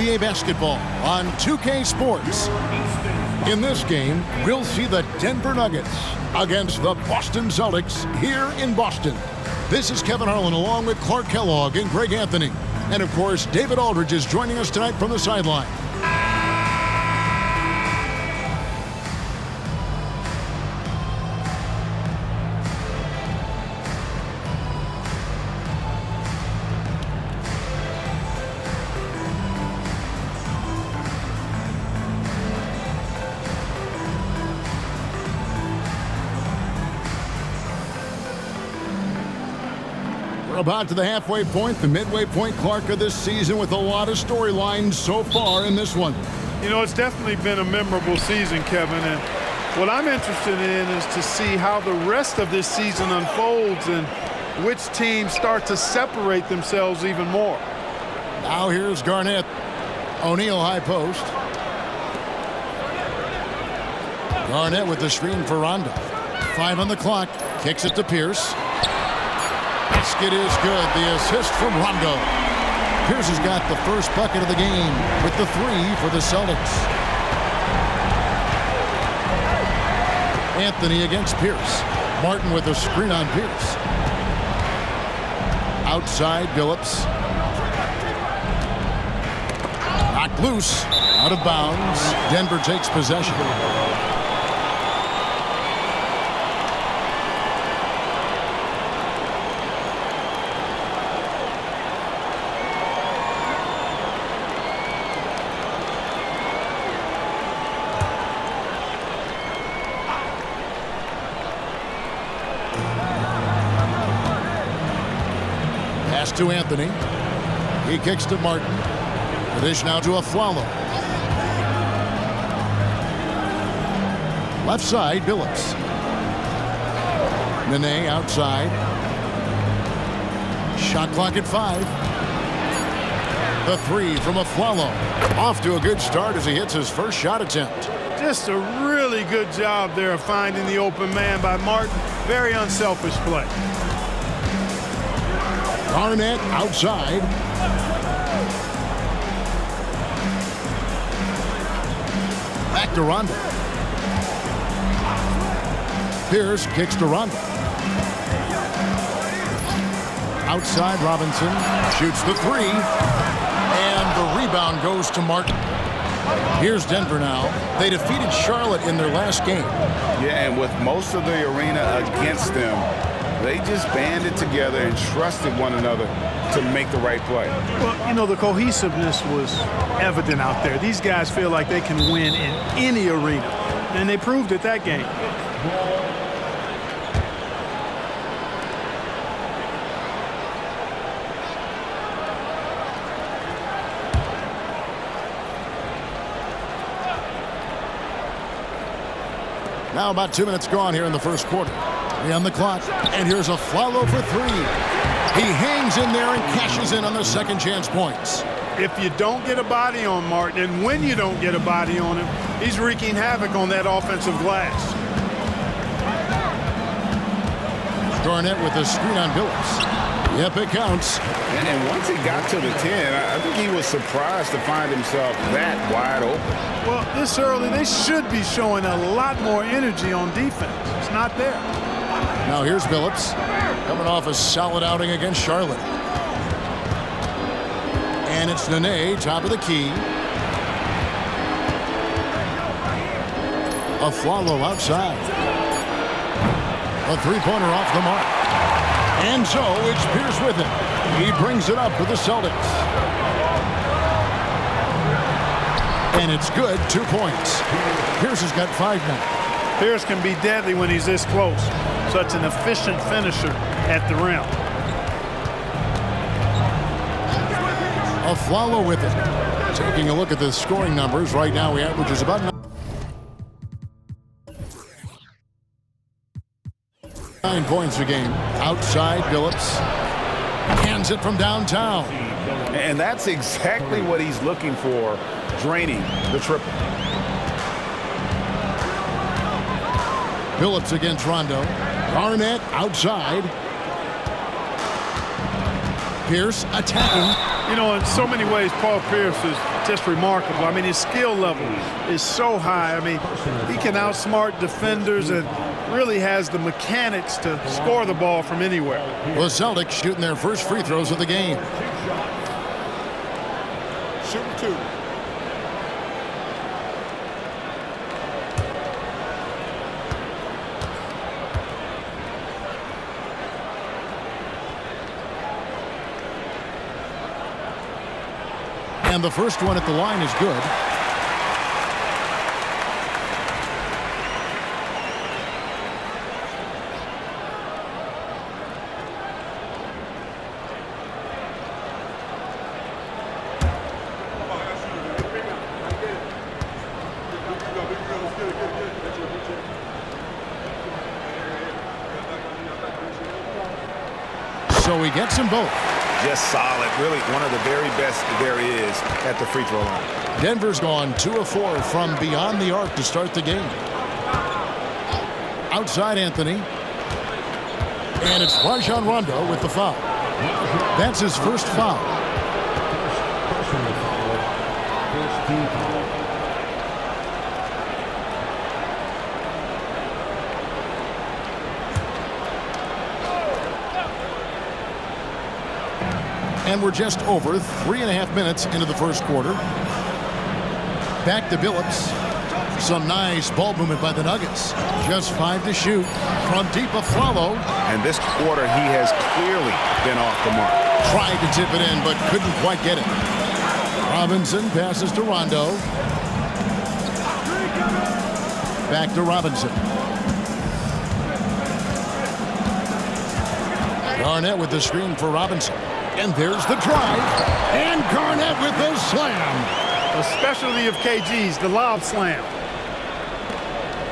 NBA basketball on 2K Sports. In this game, we'll see the Denver Nuggets against the Boston Celtics here in Boston. This is Kevin Harlan along with Clark Kellogg and Greg Anthony. And of course, David Aldridge is joining us tonight from the sideline. About to the halfway point, the midway point, Clark, of this season with a lot of storylines so far in this one. You know, it's definitely been a memorable season, Kevin, and what I'm interested in is to see how the rest of this season unfolds and which teams start to separate themselves even more. Now here's Garnett. O'Neal high post. Garnett with the screen for Rondo. 5 on the clock. Kicks it to Pierce. Basket is good. The assist from Rondo. Pierce has got the first bucket of the game with the 3 for the Celtics. Anthony against Pierce. Martin with a screen on Pierce. Outside Billups. Knocked loose. Out of bounds. Denver takes possession. To Anthony. He kicks to Martin. The dish now to Afflalo. Left side, Billups. Nene outside. Shot clock at 5. The 3 from Afflalo. Off to a good start as he hits his first shot attempt. Just a really good job there of finding the open man by Martin. Very unselfish play. Garnett outside. Back to Rondo. Pierce kicks to Rondo. Outside Robinson. Shoots the 3. And the rebound goes to Martin. Here's Denver now. They defeated Charlotte in their last game. Yeah, and with most of the arena against them, they just banded together and trusted one another to make the right play. Well, you know, the cohesiveness was evident out there. These guys feel like they can win in any arena, and they proved it that game. Now about 2 minutes gone here in the first quarter. 3 on the clock, and here's Afflalo for 3. He hangs in there and cashes in on the second chance points. If you don't get a body on Martin, and when you don't get a body on him, he's wreaking havoc on that offensive glass. Garnett with the screen on Billups. Yep, it counts. And once he got to the 10, I think he was surprised to find himself that wide open. Well, this early, they should be showing a lot more energy on defense. It's not there. Now here's Billups, coming off a solid outing against Charlotte. And it's Nene, top of the key. Afflalo outside. A 3-pointer off the mark. And so it's Pierce with it. He brings it up for the Celtics. And it's good, 2 points. Pierce has got 5 now. Pierce can be deadly when he's this close. Such an efficient finisher at the rim. Afflalo with it. Taking a look at the scoring numbers. Right now, he averages about 9 points a game. Outside, Billups hands it from downtown. And that's exactly what he's looking for, draining the triple. Billups against Rondo. Garnett outside. Pierce attacking. You know, in so many ways, Paul Pierce is just remarkable. I mean, his skill level is so high. I mean, he can outsmart defenders and really has the mechanics to score the ball from anywhere. The Celtics shooting their first free throws of the game. Shooting 2. And the first one at the line is good. So he gets them both. Just solid. Really one of the very best there is at the free throw line. Denver's gone 2 of 4 from beyond the arc to start the game. Outside Anthony. And it's Rajon Rondo with the foul. That's his first foul. First team foul. And we're just over 3.5 minutes into the first quarter. Back to Billups. Some nice ball movement by the Nuggets. Just 5 to shoot. From deep a follow. And this quarter, he has clearly been off the mark. Tried to tip it in, but couldn't quite get it. Robinson passes to Rondo. Back to Robinson. Garnett with the screen for Robinson. And there's the drive. And Garnett with the slam. The specialty of KG's, the lob slam.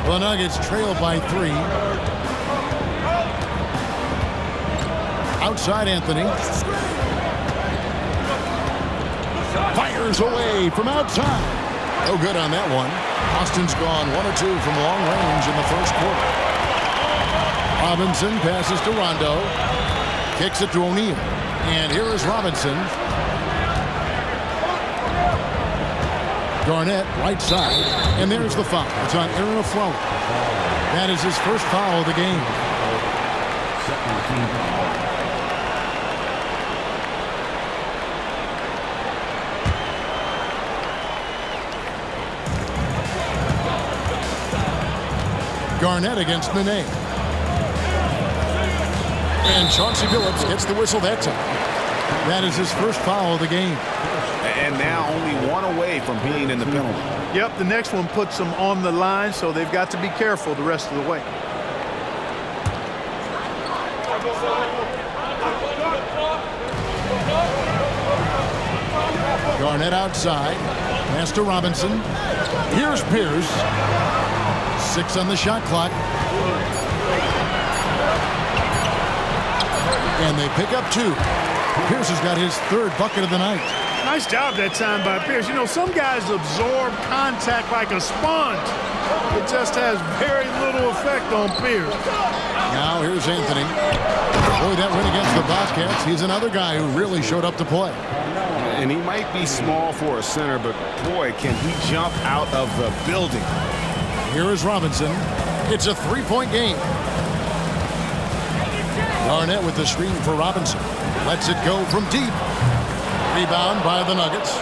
The Nuggets trail by 3. Outside Anthony. Fires away from outside. No good on that one. Austin's gone 1 or 2 from long range in the first quarter. Robinson passes to Rondo. Kicks it to O'Neal. And here is Robinson. Garnett, right side. And there's the foul. It's on Aaron Aflalo. That is his first foul of the game. Second team foul. Garnett against Nene. And Chauncey Billups gets the whistle that time. That is his first foul of the game. And now only 1 away from being in the penalty. Yep, the next one puts them on the line, so they've got to be careful the rest of the way. Garnett outside. Pass to Robinson. Here's Pierce. 6 on the shot clock. And they pick up 2. Pierce has got his 3rd bucket of the night. Nice job that time by Pierce. You know, some guys absorb contact like a sponge. It just has very little effect on Pierce. Now here's Anthony. Boy, that win against the Bobcats. He's another guy who really showed up to play. And he might be small for a center, but boy, can he jump out of the building. Here is Robinson. It's a 3-point game. Garnett with the screen for Robinson. Lets it go from deep. Rebound by the Nuggets.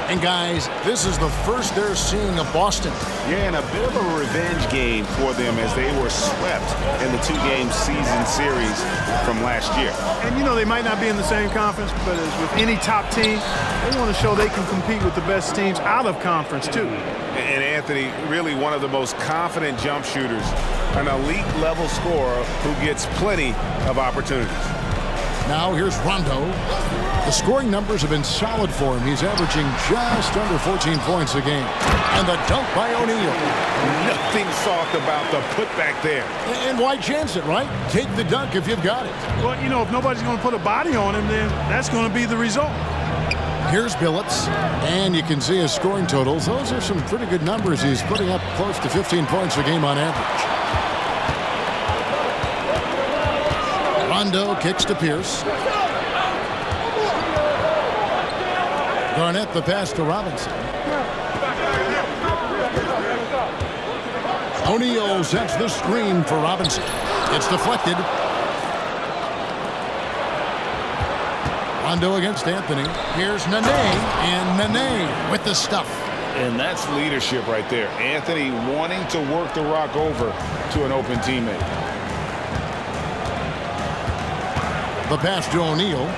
And guys, this is the first they're seeing of Boston. Yeah, and a bit of a revenge game for them as they were swept in the 2-game season series from last year. And you know, they might not be in the same conference, but as with any top team, they want to show they can compete with the best teams out of conference too. And Anthony, really one of the most confident jump shooters, an elite level scorer who gets plenty of opportunities. Now here's Rondo. The scoring numbers have been solid for him. He's averaging just under 14 points a game. And the dunk by O'Neal. Nothing soft about the putback there. And why chance it, right? Take the dunk if you've got it. Well, you know, if nobody's going to put a body on him, then that's going to be the result. Here's Billups. And you can see his scoring totals. Those are some pretty good numbers. He's putting up close to 15 points a game on average. Rondo kicks to Pierce. Garnett the pass to Robinson. O'Neal sets the screen for Robinson. It's deflected. Rondo against Anthony. Here's Nene, and Nene with the stuff. And that's leadership right there. Anthony wanting to work the rock over to an open teammate. The pass to O'Neal.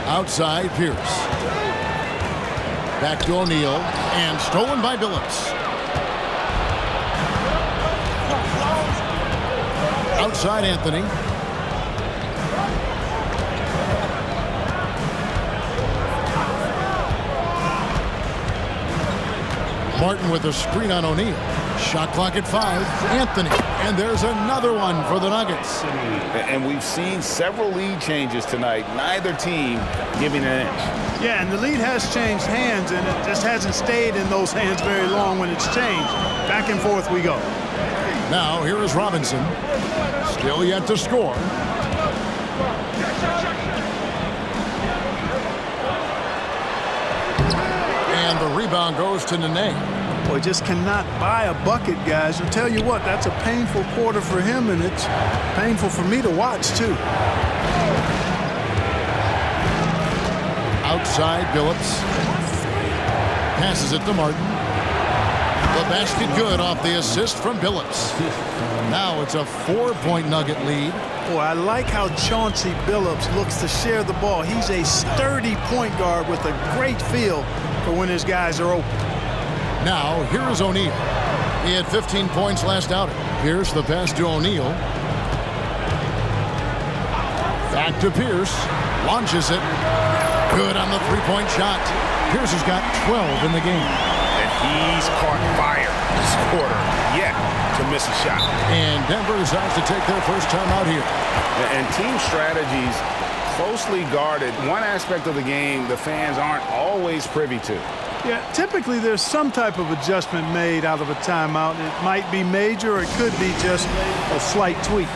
Outside, Pierce. Back to O'Neal, and stolen by Billups. Outside, Anthony. Martin with a screen on O'Neal. Shot clock at 5. Anthony. And there's another one for the Nuggets. And we've seen several lead changes tonight. Neither team giving an inch. Yeah, and the lead has changed hands, and it just hasn't stayed in those hands very long when it's changed. Back and forth we go. Now here is Robinson. Still yet to score. And the rebound goes to Nene. Boy, just cannot buy a bucket, guys. I'll tell you what, that's a painful quarter for him, and it's painful for me to watch, too. Outside, Billups. Passes it to Martin. The basket good off the assist from Billups. Now it's a 4-point Nugget lead. Boy, I like how Chauncey Billups looks to share the ball. He's a sturdy point guard with a great feel for when his guys are open. Now, here is O'Neal. He had 15 points last outing. Here's the pass to O'Neal. Back to Pierce. Launches it. Good on the three-point shot. Pierce has got 12 in the game. And he's caught fire this quarter yet to miss a shot. And Denver decides to take their first time out here. And team strategies closely guarded. One aspect of the game the fans aren't always privy to. Yeah, typically there's some type of adjustment made out of a timeout. It might be major or it could be just a slight tweak.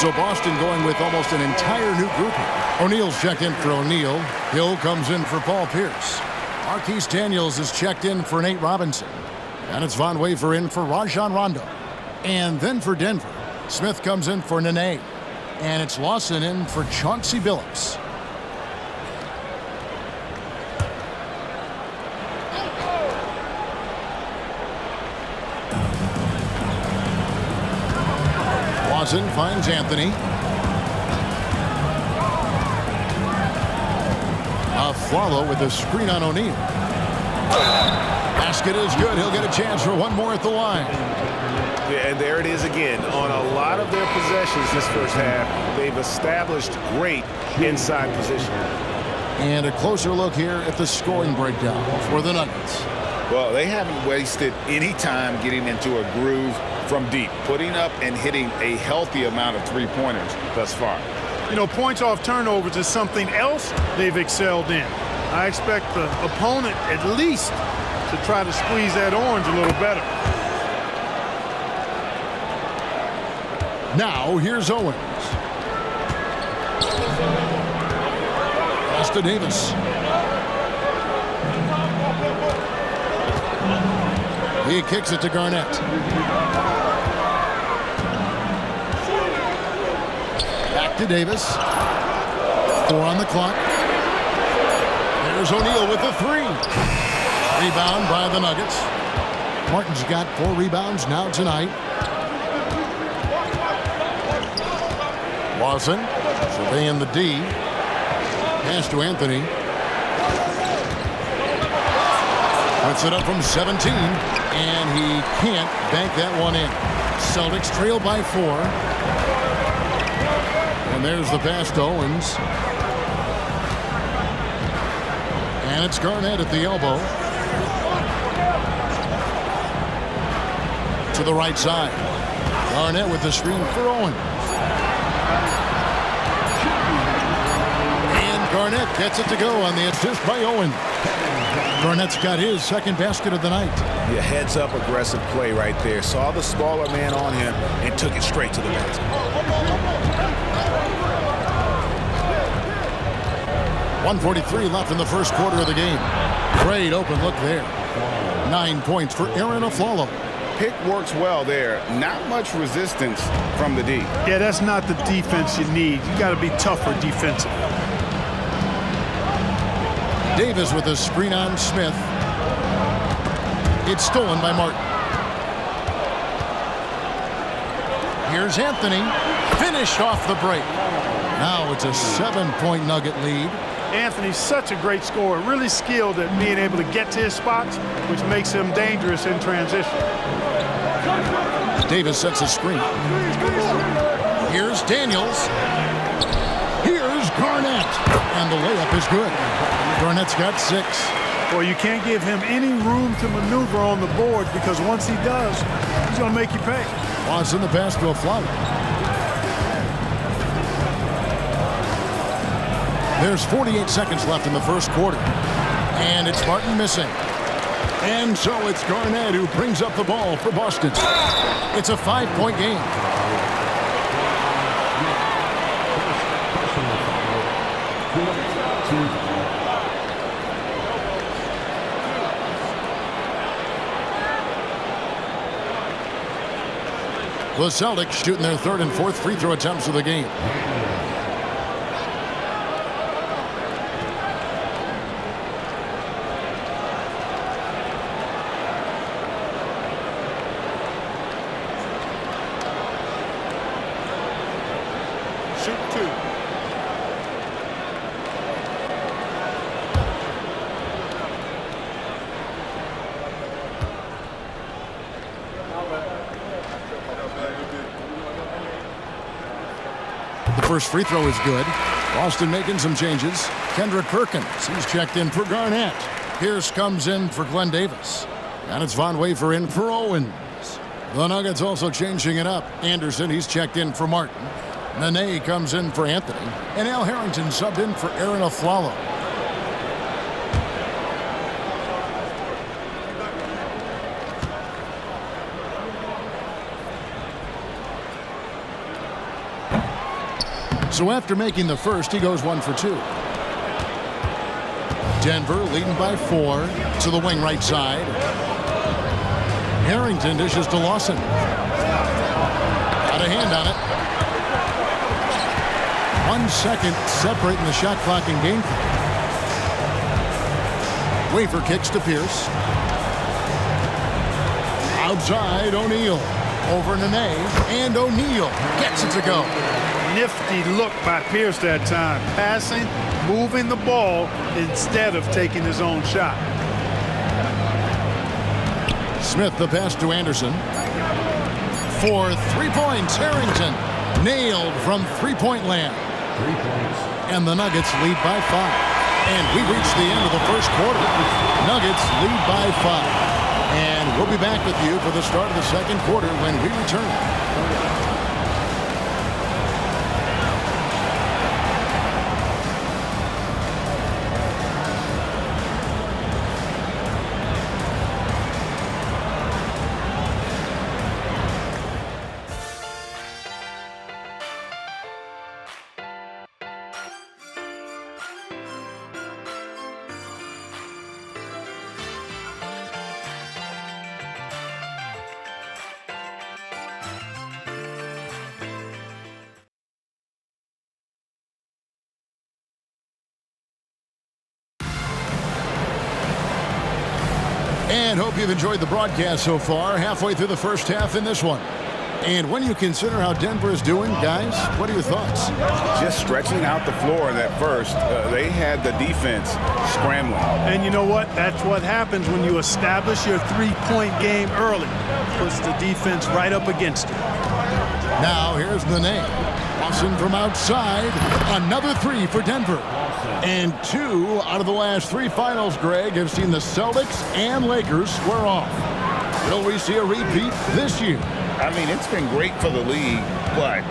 So Boston going with almost an entire new group here. O'Neal's checked in for O'Neal. Hill comes in for Paul Pierce. Marquise Daniels is checked in for Nate Robinson. And it's Von Wafer in for Rajon Rondo. And then for Denver, Smith comes in for Nene. And it's Lawson in for Chauncey Billups. Lawson finds Anthony. Aflalo with a screen on O'Neal. Basket is good. He'll get a chance for one more at the line. Yeah, and there it is again. On a lot of their possessions this first half, they've established great inside position. And a closer look here at the scoring breakdown for the Nuggets. Well, they haven't wasted any time getting into a groove from deep, putting up and hitting a healthy amount of three-pointers thus far. You know, points off turnovers is something else they've excelled in. I expect the opponent at least to try to squeeze that orange a little better. Now here's Owens. Pass to Davis. He kicks it to Garnett. Back to Davis. 4 on the clock. There's O'Neal with the 3. Rebound by the Nuggets. Martin's got 4 rebounds now tonight. Lawson surveying the D. Pass to Anthony. Puts it up from 17, and he can't bank that one in. Celtics trail by 4. And there's the pass to Owens. And it's Garnett at the elbow. To the right side. Garnett with the screen for Owens. And Garnett gets it to go on the assist by Owens. Garnett's got his second basket of the night. Yeah, heads-up aggressive play right there. Saw the smaller man on him and took it straight to the basket. 1:43 left in the first quarter of the game. Great open look there. 9 points for Aaron Aflalo. Pick works well there. Not much resistance from the D. Yeah, that's not the defense you need. You got to be tougher defensively. Davis with a screen on Smith. It's stolen by Martin. Here's Anthony. Finished off the break. Now it's a 7-point Nugget lead. Anthony's such a great scorer, really skilled at being able to get to his spots, which makes him dangerous in transition. Davis sets a screen. Here's Daniels. Here's Garnett. And the layup is good. Garnett's got 6. Well, you can't give him any room to maneuver on the board because once he does, he's going to make you pay. Watson the pass to Aflalo. There's 48 seconds left in the first quarter. And it's Martin missing. And so it's Garnett who brings up the ball for Boston. It's a 5-point game. The Celtics shooting their 3rd and 4th free throw attempts of the game. Shoot 2. The first free throw is good. Boston making some changes. Kendrick Perkins, he's checked in for Garnett. Pierce comes in for Glenn Davis. And it's Von Wafer in for Owens. The Nuggets also changing it up. Anderson, he's checked in for Martin. Nene comes in for Anthony. And Al Harrington subbed in for Aaron Aflalo. So after making the first, he goes 1 for 2. Denver leading by 4 to the wing right side. Harrington dishes to Lawson. Got a hand on it. 1 second separating the shot clock and game clock. Wafer kicks to Pierce. Outside, O'Neal. Over Nene. And O'Neal gets it to go. Nifty look by Pierce that time. Passing, moving the ball instead of taking his own shot. Smith the pass to Anderson. For 3 points, Harrington nailed from 3-point land. 3 points. And the Nuggets lead by 5. And we reach the end of the first quarter. Nuggets lead by 5. And we'll be back with you for the start of the second quarter when we return. And hope you've enjoyed the broadcast so far. Halfway through the first half in this one. And when you consider how Denver is doing, guys, what are your thoughts? Just stretching out the floor in that first. They had the defense scrambling. And you know what? That's what happens when you establish your three-point game early. Puts the defense right up against it. Now here's Nene. Boston from outside. Another three for Denver. And 2 out of the last 3 finals, Greg, have seen the Celtics and Lakers square off. Will we see a repeat this year? I mean, it's been great for the league, but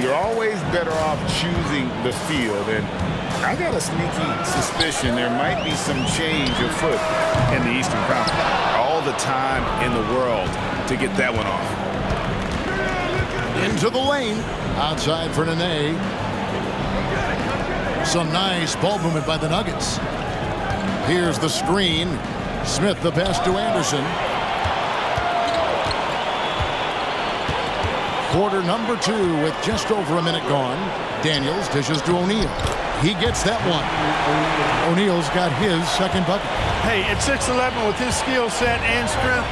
you're always better off choosing the field. And I got a sneaky suspicion there might be some change afoot in the Eastern Conference. All the time in the world to get that one off. Into the lane. Outside for Nene. Some nice ball movement by the Nuggets. Here's the screen. Smith the pass to Anderson. Quarter number 2 with just over a minute gone. Daniels dishes to O'Neal. He gets that one. O'Neal's got his second bucket. Hey, at 6'11" with his skill set and strength,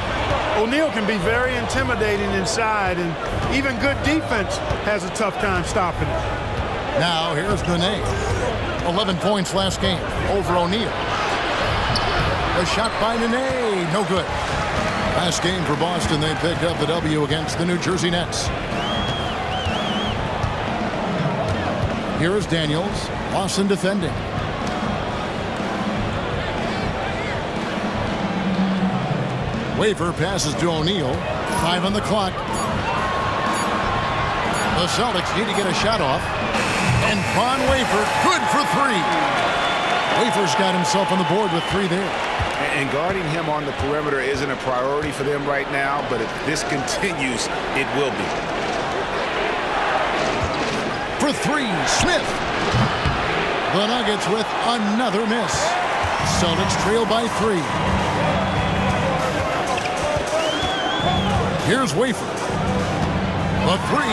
O'Neal can be very intimidating inside, and even good defense has a tough time stopping it. Now here's Nene. 11 points last game over O'Neal. A shot by Nene. No good. Last game for Boston, they picked up the W against the New Jersey Nets. Here is Daniels. Boston defending. Wafer passes to O'Neal. 5 on the clock. The Celtics need to get a shot off. And Von Wafer, good for 3. Wafer's got himself on the board with 3 there. And guarding him on the perimeter isn't a priority for them right now, but if this continues, it will be. For 3, Smith. The Nuggets with another miss. Celtics trail by 3. Here's Wafer. The 3.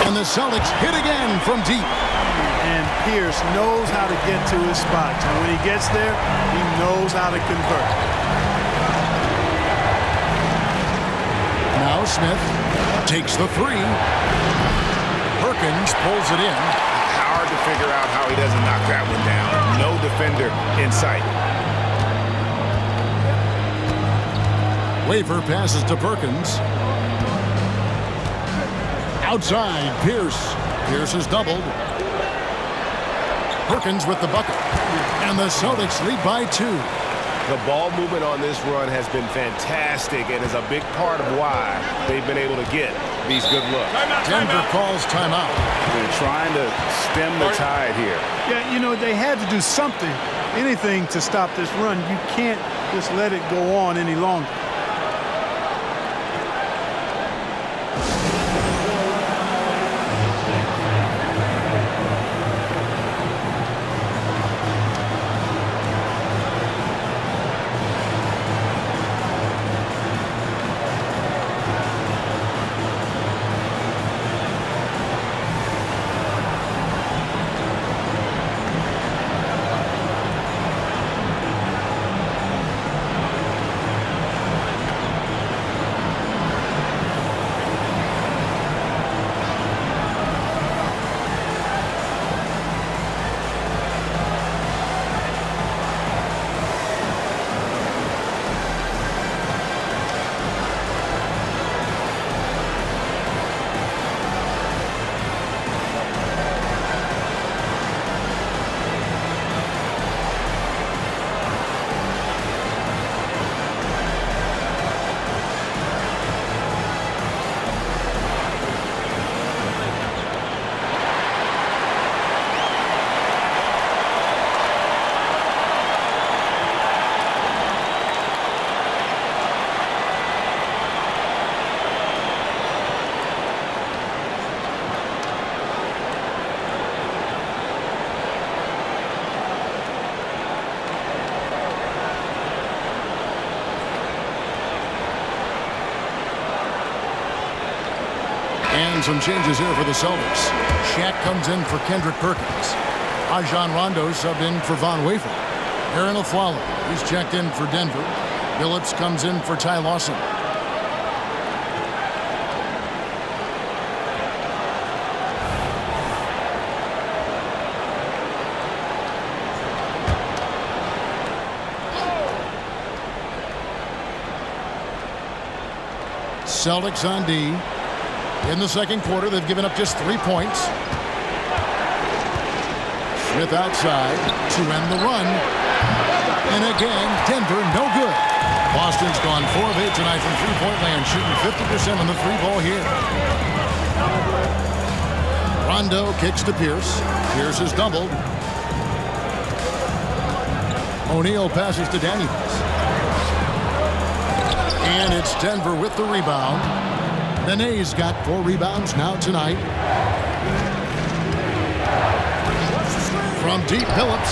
And the Celtics hit again from deep. And Pierce knows how to get to his spots. And when he gets there, he knows how to convert. Now Smith takes the 3. Perkins pulls it in. Hard to figure out how he doesn't knock that one down. No defender in sight. Wafer passes to Perkins. Outside, Pierce. Pierce is doubled. Perkins with the bucket. And the Celtics lead by 2. The ball movement on this run has been fantastic and is a big part of why they've been able to get these good looks. Denver calls timeout. They're trying to stem the tide here. Yeah, you know, they had to do something, anything to stop this run. You can't just let it go on any longer. And some changes here for the Celtics. Shaq comes in for Kendrick Perkins. Rajon Rondo subbed in for Von Wafer. Aaron Aflalo, he's checked in for Denver. Phillips comes in for Ty Lawson. Celtics on D. In the second quarter, they've given up just 3 points. Smith outside to end the run. And again, Denver no good. Boston's gone 4 of 8 tonight from three-point land, shooting 50% on the three ball here. Rondo kicks to Pierce. Pierce is doubled. O'Neal passes to Daniels. And it's Denver with the rebound. Nene's got 4 rebounds now tonight. From deep, Phillips.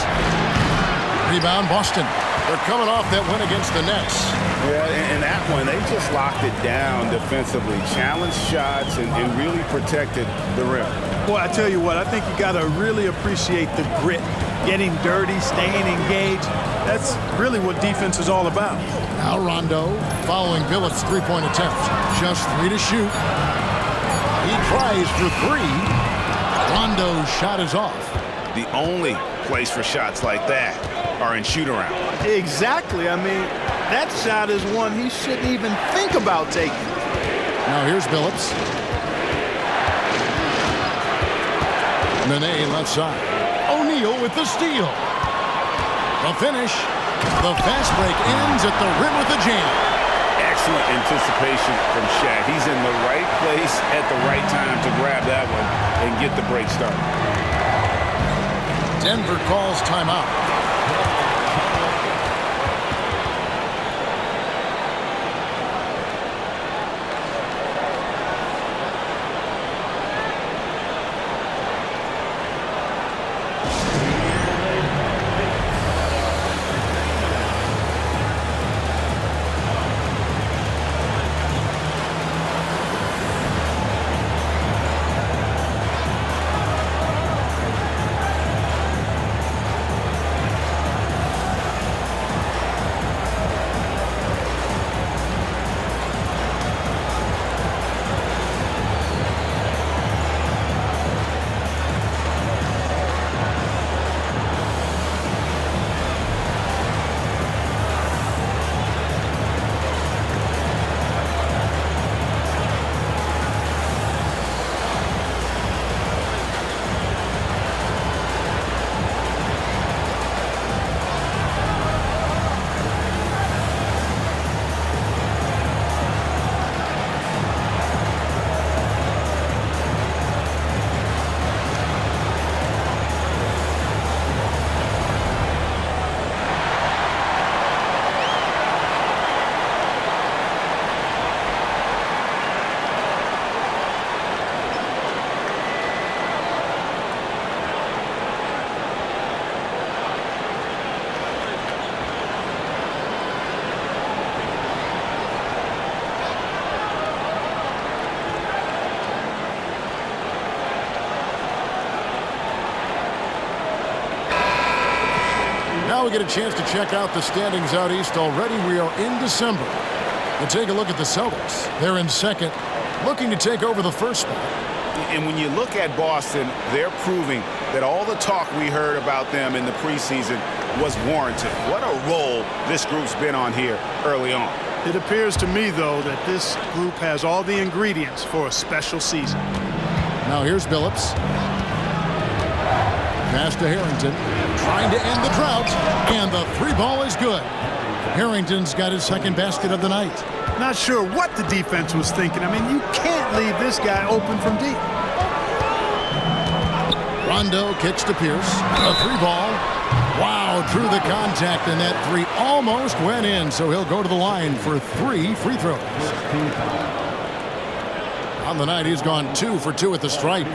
Rebound, Boston. They're coming off that win against the Nets. Yeah, in that one, they just locked it down defensively. Challenged shots and really protected the rim. Boy, I tell you what, I think you got to really appreciate the grit. Getting dirty, staying engaged. That's really what defense is all about. Now Rondo following Phillips' three-point attempt. Just 3 to shoot. He tries for 3. Rondo's shot is off. The only place for shots like that are in shoot-around. Exactly. I mean, that shot is one he shouldn't even think about taking. Now here's Phillips. Nene left side. O'Neal with the steal. The finish. The fast break ends at the rim with a jam. Excellent anticipation from Shaq. He's in the right place at the right time to grab that one and get the break started. Denver calls timeout. Now we get a chance to check out the standings out east. Already we are in December. And take a look at the Celtics. They're in second, looking to take over the first spot. And when you look at Boston, they're proving that all the talk we heard about them in the preseason was warranted. What a role this group's been on here early on. It appears to me, though, that this group has all the ingredients for a special season. Now here's Phillips. Pass to Harrington. Trying to end the drought. And the three ball is good. Harrington's got his second basket of the night. Not sure what the defense was thinking. I mean, you can't leave this guy open from deep. Rondo kicks to Pierce. A three ball. Wow, drew the contact, and that three almost went in, so he'll go to the line for 3 free throws. On the night, he's gone 2 for 2 at the stripe.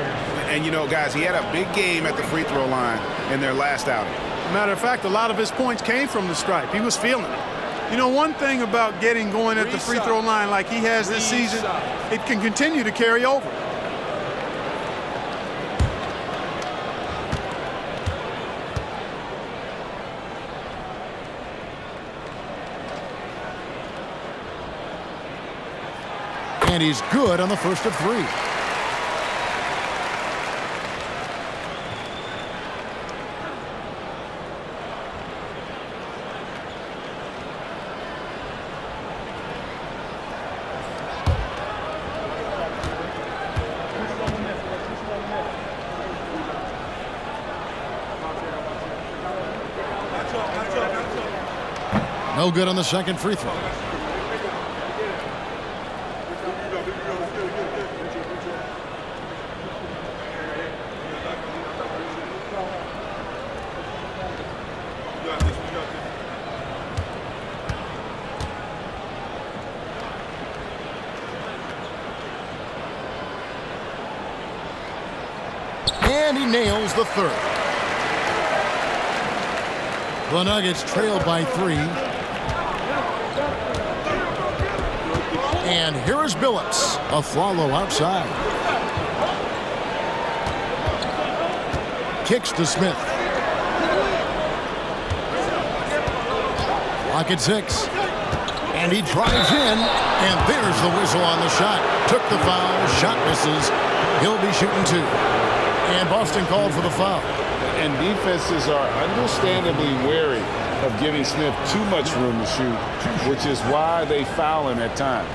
And, you know, guys, he had a big game at the free throw line in their last outing. Matter of fact, a lot of his points came from the stripe. He was feeling it. You know, one thing about getting going at the free throw line like he has this season, it can continue to carry over. And he's good on the first of 3. No good on the second free throw. And he nails the third. The Nuggets trail by 3. And here is Billups. A follow outside. Kicks to Smith. Clock at 6. And he drives in. And there's the whistle on the shot. Took the foul. Shot misses. He'll be shooting 2. And Boston called for the foul. And defenses are understandably wary of giving Smith too much room to shoot, which is why they foul him at times.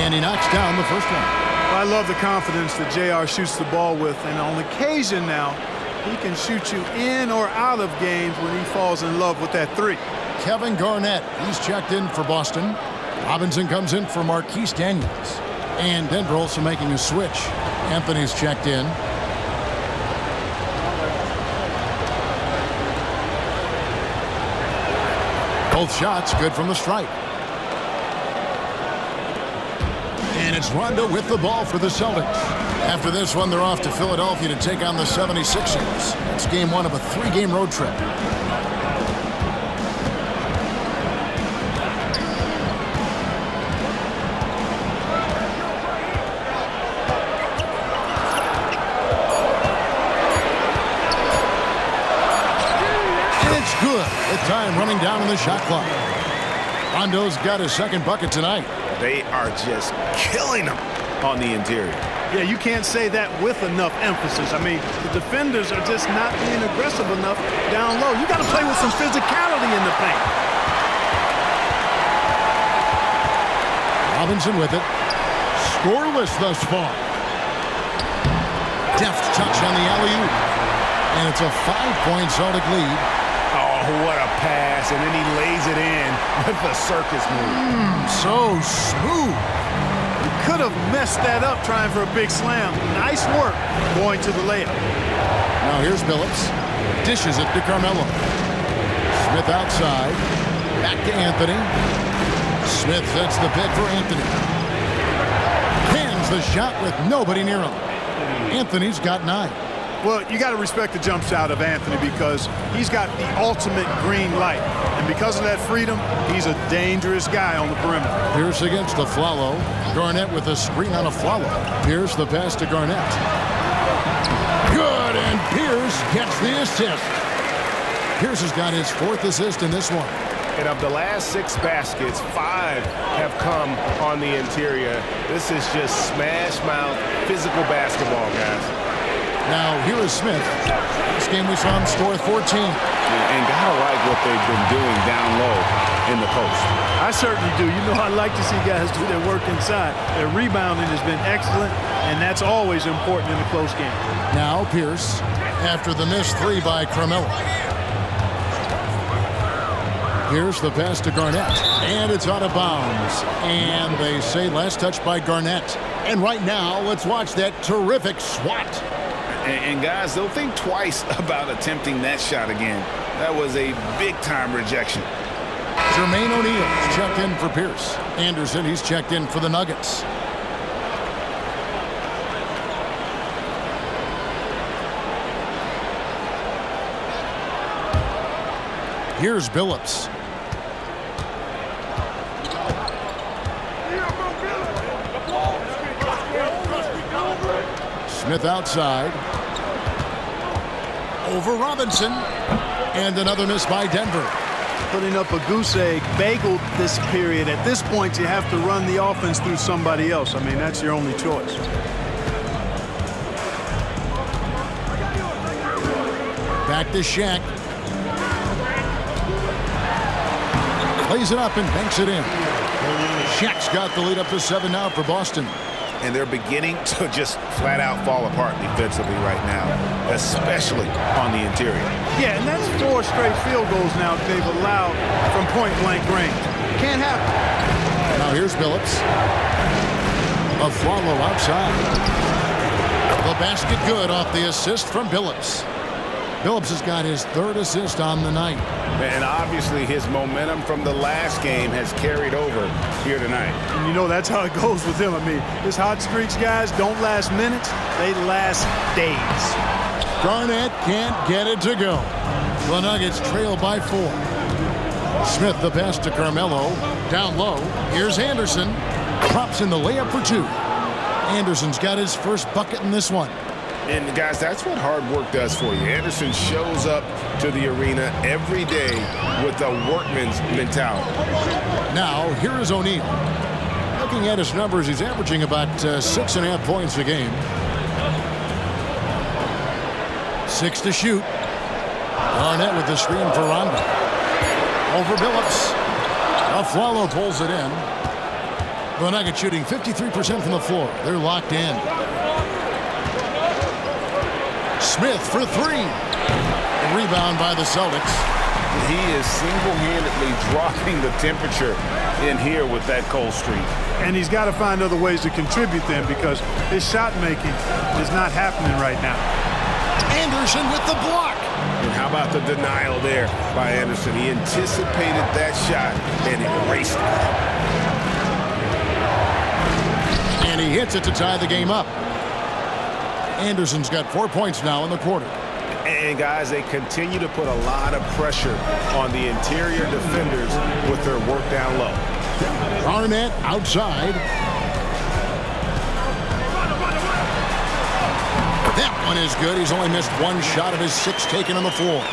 And he knocks down the first one. I love the confidence that JR shoots the ball with, and on occasion now, he can shoot you in or out of games when he falls in love with that 3. Kevin Garnett, he's checked in for Boston. Robinson comes in for Marquise Daniels. And Denver also making a switch. Anthony's checked in. Both shots good from the stripe. And it's Rondo with the ball for the Celtics. After this one, they're off to Philadelphia to take on the 76ers. It's game 1 of a 3-game road trip. And it's good. With time running down on the shot clock. Rondo's got his second bucket tonight. They are just killing them on the interior. Yeah, you can't say that with enough emphasis. I mean, the defenders are just not being aggressive enough down low. You got to play with some physicality in the paint. Robinson with it. Scoreless thus far. Deft touch on the alley-oop. And it's a 5-point Celtic lead. Oh, what a pass. And then he lays it in with the circus move. So smooth. You could have messed that up trying for a big slam. Nice work going to the layup. Now here's Billups. Dishes it to Carmelo. Smith outside. Back to Anthony. Smith sets the pick for Anthony. Cans the shot with nobody near him. Anthony's got 9. Well, you got to respect the jump shot of Anthony because he's got the ultimate green light. And because of that freedom, he's a dangerous guy on the perimeter. Pierce against the Flalo. Garnett with a screen on a Flalo. Pierce the pass to Garnett. Good, and Pierce gets the assist. Pierce has got his 4th assist in this one. And of the last 6 baskets, 5 have come on the interior. This is just smash mouth, physical basketball, guys. Now, here is Smith. This game we saw him score 14. And gotta like what they've been doing down low in the post. I certainly do. You know, I like to see guys do their work inside. Their rebounding has been excellent, and that's always important in a close game. Now Pierce, after the missed 3 by Carmelo. Here's the pass to Garnett, and it's out of bounds. And they say last touch by Garnett. And right now, let's watch that terrific swat. And guys, they'll think twice about attempting that shot again. That was a big-time rejection. Jermaine O'Neal's checked in for Pierce. Anderson, he's checked in for the Nuggets. Here's Billups. Smith outside. Over Robinson. And another miss by Denver. Putting up a goose egg, bageled this period. At this point, you have to run the offense through somebody else. I mean, that's your only choice. Back to Shaq. Plays it up and banks it in. Shaq's got the lead up to 7 now for Boston. And they're beginning to just flat out fall apart defensively right now, especially on the interior. Yeah, and that's 4 straight field goals now they've allowed from point-blank range. Can't happen. Now here's Billups. A follow outside. The basket good off the assist from Billups. Billups has got his 3rd assist on the night. And obviously his momentum from the last game has carried over here tonight. And you know that's how it goes with him. I mean, his hot streaks, guys, don't last minutes. They last days. Garnett can't get it to go. The Nuggets trail by 4. Smith the pass to Carmelo. Down low. Here's Anderson. Drops in the layup for 2. Anderson's got his first bucket in this one. And guys, that's what hard work does for you. Anderson shows up to the arena every day with a workman's mentality. Now, here is O'Neal. Looking at his numbers, he's averaging about 6.5 points a game. 6 to shoot. Garnett with the screen for Rondo. Over Billups. Aflalo pulls it in. The Nuggets shooting 53% from the floor. They're locked in. Smith for 3. Rebound by the Celtics. He is single-handedly dropping the temperature in here with that cold streak. And he's got to find other ways to contribute then because his shot making is not happening right now. Anderson with the block. And how about the denial there by Anderson? He anticipated that shot and erased it. And he hits it to tie the game up. Anderson's got 4 points now in the quarter. And guys, they continue to put a lot of pressure on the interior defenders with their work down low. Garnett outside. That one is good. He's only missed 1 shot of his 6 taken on the floor.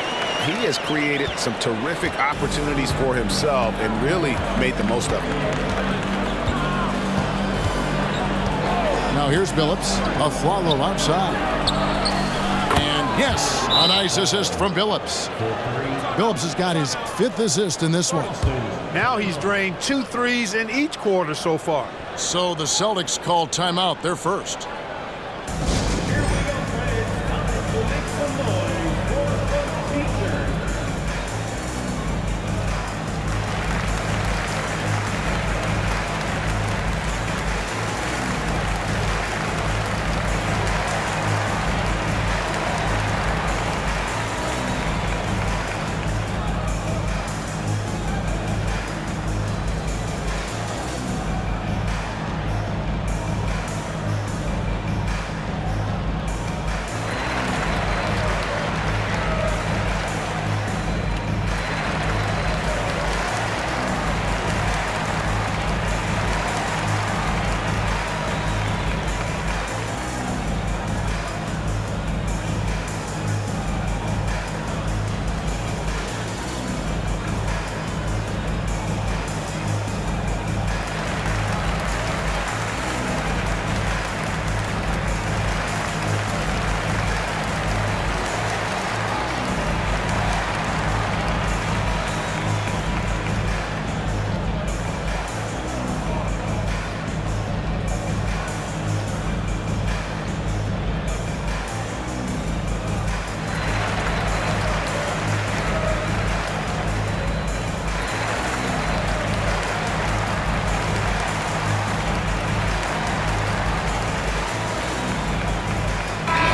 He has created some terrific opportunities for himself and really made the most of them. Now here's Billups. Aflalo outside. And yes, a nice assist from Billups. Billups has got his 5th assist in this one. Now he's drained 2 threes in each quarter so far. So the Celtics called timeout, their first.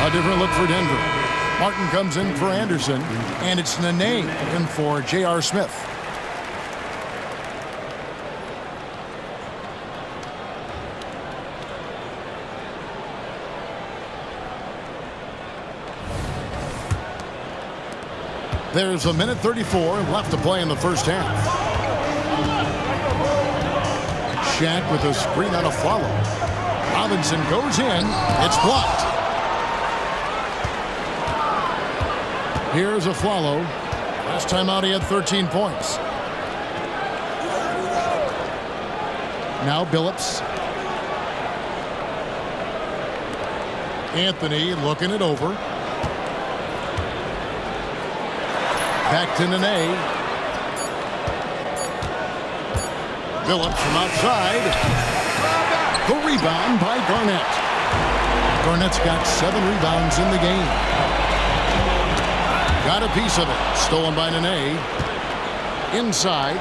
A different look for Denver. Martin comes in for Anderson, and it's Nene in for J.R. Smith. There's a minute 34 left to play in the first half. Shaq with a screen on a follow. Robinson goes in. It's blocked. Here's a follow. Last time out he had 13 points. Now Billups. Anthony looking it over. Back to Nene. Billups from outside. The rebound by Garnett. Garnett's got 7 rebounds in the game. Got a piece of it. Stolen by Nene. Inside.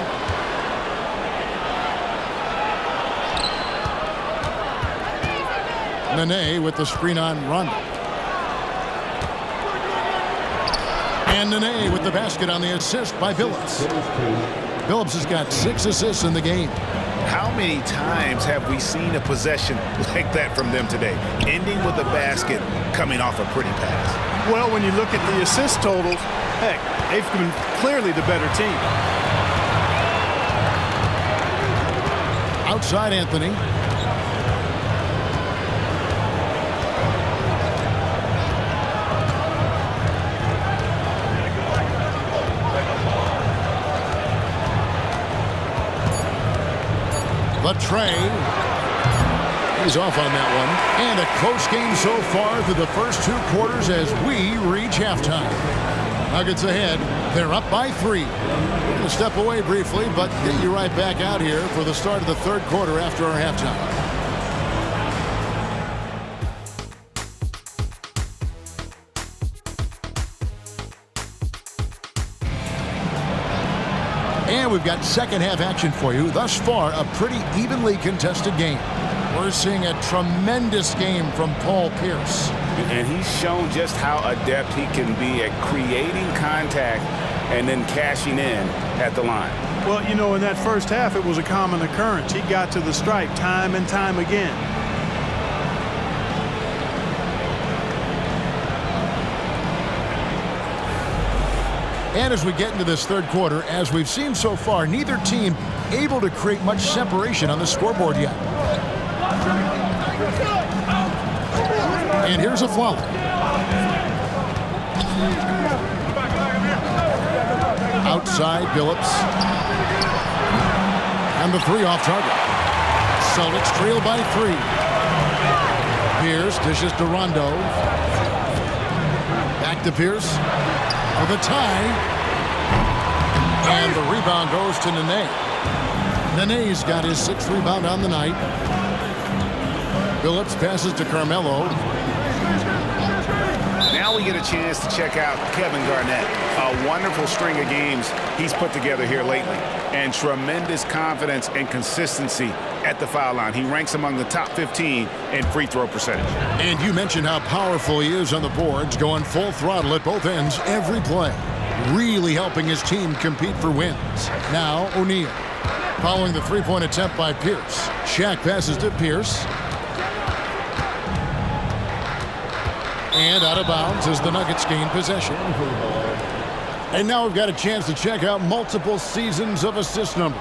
Nene with the screen on Rondo. And Nene with the basket on the assist by Billups. Billups has got 6 assists in the game. How many times have we seen a possession like that from them today? Ending with a basket, coming off a pretty pass. Well, when you look at the assist totals, heck, they've been clearly the better team. Outside Anthony. The tray. He's off on that one. And a close game so far through the first 2 quarters as we reach halftime. Nuggets ahead. They're up by 3. We're going to step away briefly, but get you right back out here for the start of the 3rd quarter after our halftime. And we've got second half action for you. Thus far, a pretty evenly contested game. We're seeing a tremendous game from Paul Pierce. And he's shown just how adept he can be at creating contact and then cashing in at the line. Well, you know, in that first half, it was a common occurrence. He got to the stripe time and time again. And as we get into this 3rd quarter, as we've seen so far, neither team able to create much separation on the scoreboard yet. And here's a foul. Outside Billups. And the 3 off target. Celtics trail by 3. Pierce dishes to Rondo. Back to Pierce. For the tie. And the rebound goes to Nene. Nene's got his 6th rebound on the night. Billups passes to Carmelo. Now we get a chance to check out Kevin Garnett. A wonderful string of games he's put together here lately. And tremendous confidence and consistency at the foul line. He ranks among the top 15 in free throw percentage. And you mentioned how powerful he is on the boards, going full throttle at both ends every play. Really helping his team compete for wins. Now O'Neal. Following the 3-point attempt by Pierce. Shaq passes to Pierce. And out of bounds as the Nuggets gain possession. And now we've got a chance to check out multiple seasons of assist numbers.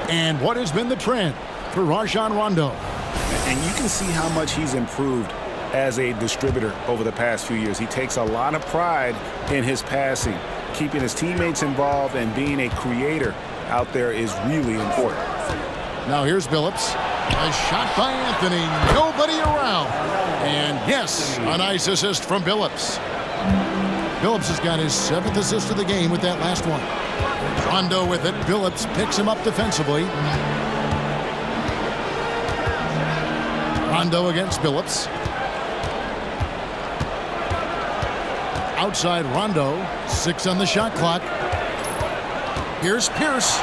And what has been the trend for Rajon Rondo. And you can see how much he's improved as a distributor over the past few years. He takes a lot of pride in his passing. Keeping his teammates involved and being a creator out there is really important. Now here's Billups. A shot by Anthony. Nobody around. And yes, a nice assist from Billups. Billups has got his 7th assist of the game with that last one. Rondo with it. Billups picks him up defensively. Rondo against Billups. Outside Rondo. 6 on the shot clock. Here's Pierce.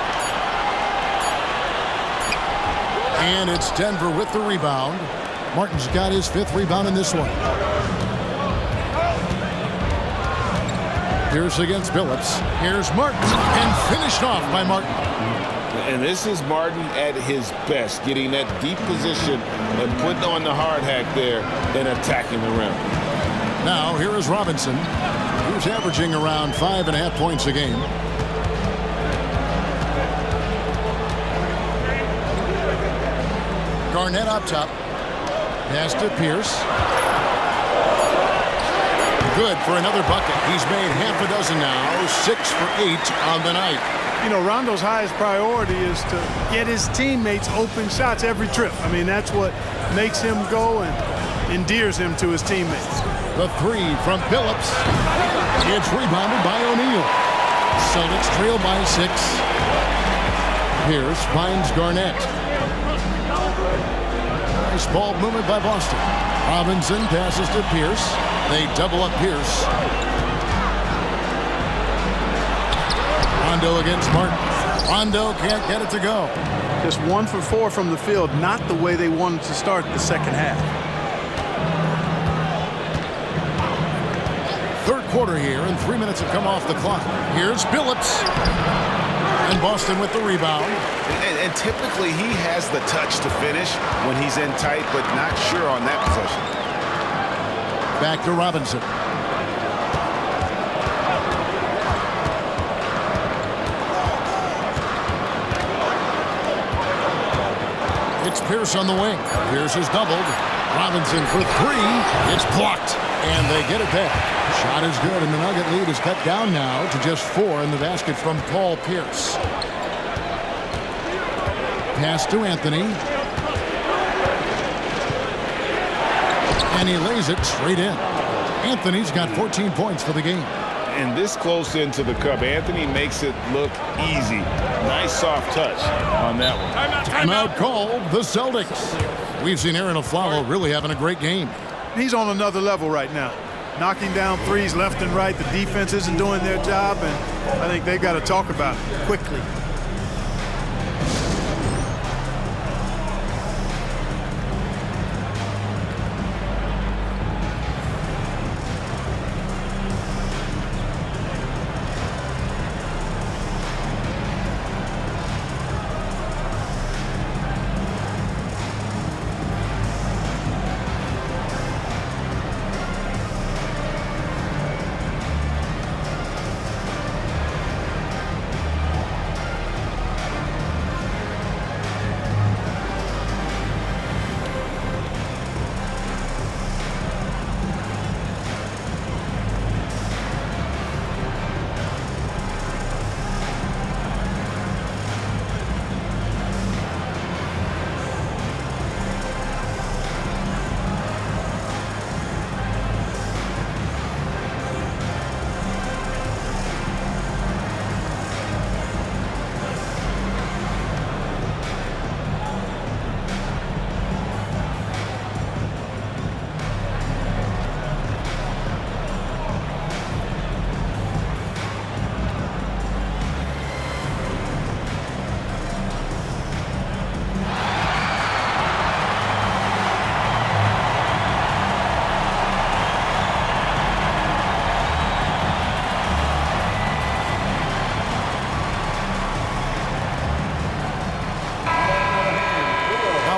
And it's Denver with the rebound. Martin's got his 5th rebound in this one. Pierce against Billups. Here's Martin. And finished off by Martin. And this is Martin at his best, getting that deep position and putting on the hard hack there and attacking the rim. Now here is Robinson, who's averaging around 5.5 points a game. Garnett up top. Pass to Pierce. Good for another bucket. He's made half a dozen now, 6 for 8 on the night. You know, Rondo's highest priority is to get his teammates open shots every trip. I mean, that's what makes him go and endears him to his teammates. The three from Phillips. It's rebounded by O'Neal. Celtics trail by 6. Pierce finds Garnett. Nice ball movement by Boston. Robinson passes to Pierce. They double up Pierce. Rondo against Martin. Rondo can't get it to go. Just 1 for 4 from the field, not the way they wanted to start the second half. Third quarter here, and 3 minutes have come off the clock. Here's Phillips. And Boston with the rebound. And typically he has the touch to finish when he's in tight, but not sure on that possession. Back to Robinson. It's Pierce on the wing. Pierce is doubled. Robinson for 3. It's blocked. And they get it back. Shot is good, and the Nugget lead is cut down now to just 4 in the basket from Paul Pierce. Pass to Anthony. And he lays it straight in. Anthony's got 14 points for the game. And this close into the cup, Anthony makes it look easy. Nice soft touch on that one. Timeout called the Celtics. We've seen Aaron Aflalo really having a great game. He's on another level right now. Knocking down threes left and right. The defense isn't doing their job, and I think they've got to talk about it quickly.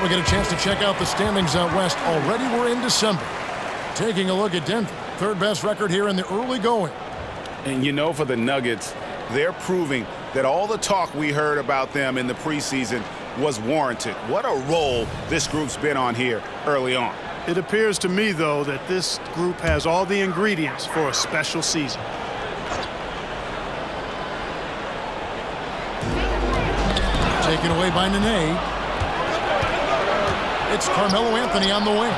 We get a chance to check out the standings out west. Already we're in December. Taking a look at Denver. Third best record here in the early going. And you know, for the Nuggets, they're proving that all the talk we heard about them in the preseason was warranted. What a role this group's been on here early on. It appears to me, though, that this group has all the ingredients for a special season. Taken away by Nene. It's Carmelo Anthony on the wing.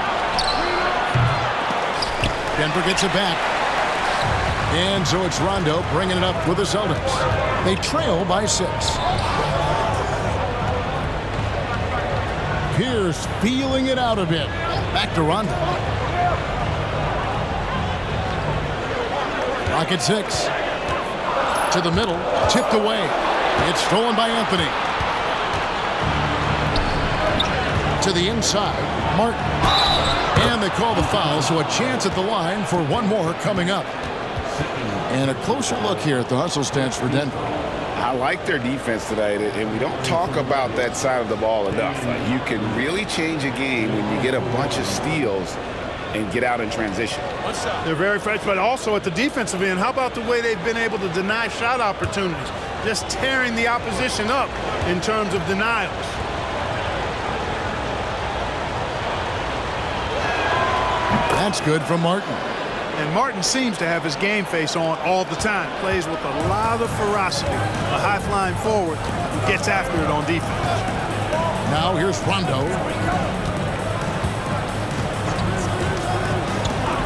Denver gets it back. And so it's Rondo bringing it up for the Celtics. They trail by 6. Pierce feeling it out a bit. Back to Rondo. Rocket 6. To the middle. Tipped away. It's stolen by Anthony. To the inside, Martin. And they call the foul, so a chance at the line for one more coming up. And a closer look here at the hustle stats for Denver. I like their defense tonight, and we don't talk about that side of the ball enough. You can really change a game when you get a bunch of steals and get out in transition. They're very fresh, but also at the defensive end, how about the way they've been able to deny shot opportunities? Just tearing the opposition up in terms of denials. That's good from Martin. And Martin seems to have his game face on all the time. Plays with a lot of ferocity. A high-flying forward who gets after it on defense. Now here's Rondo.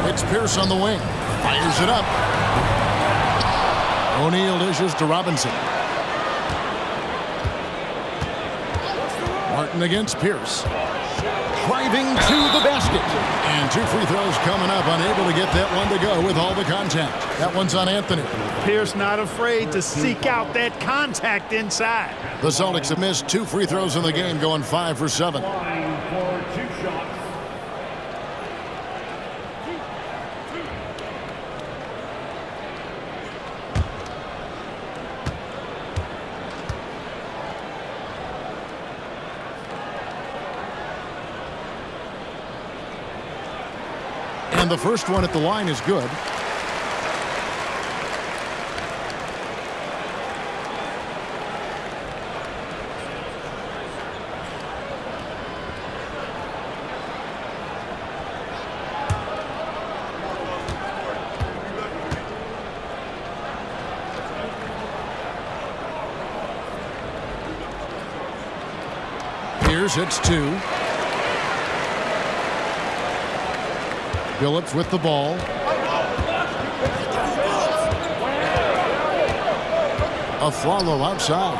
It's Pierce on the wing. Fires it up. O'Neal dishes to Robinson. Martin against Pierce. Driving to the basket. And 2 free throws coming up. Unable to get that one to go with all the contact. That one's on Anthony. Pierce not afraid to seek out that contact inside. The Celtics have missed 2 free throws in the game, going 5 for 7. Line for 2 shots. And the first one at the line is good. Here's hits 2. Phillips with the ball. A follow outside.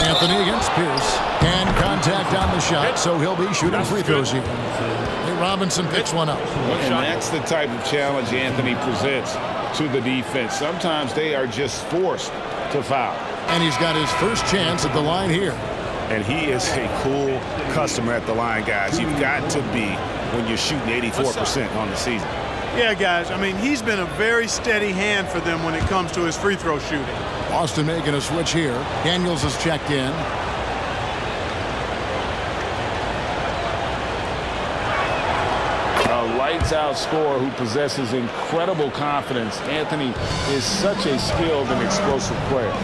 Anthony against Pierce. And contact on the shot, so he'll be shooting free throws here. Hey, Robinson picks one up. And that's the type of challenge Anthony presents to the defense. Sometimes they are just forced to foul. And he's got his first chance at the line here. And he is a cool customer at the line, guys. You've got to be when you're shooting 84% on the season. Yeah, guys, I mean, he's been a very steady hand for them when it comes to his free throw shooting. Boston making a switch here. Daniels has checked in. A lights-out scorer who possesses incredible confidence. Anthony is such a skilled and explosive player.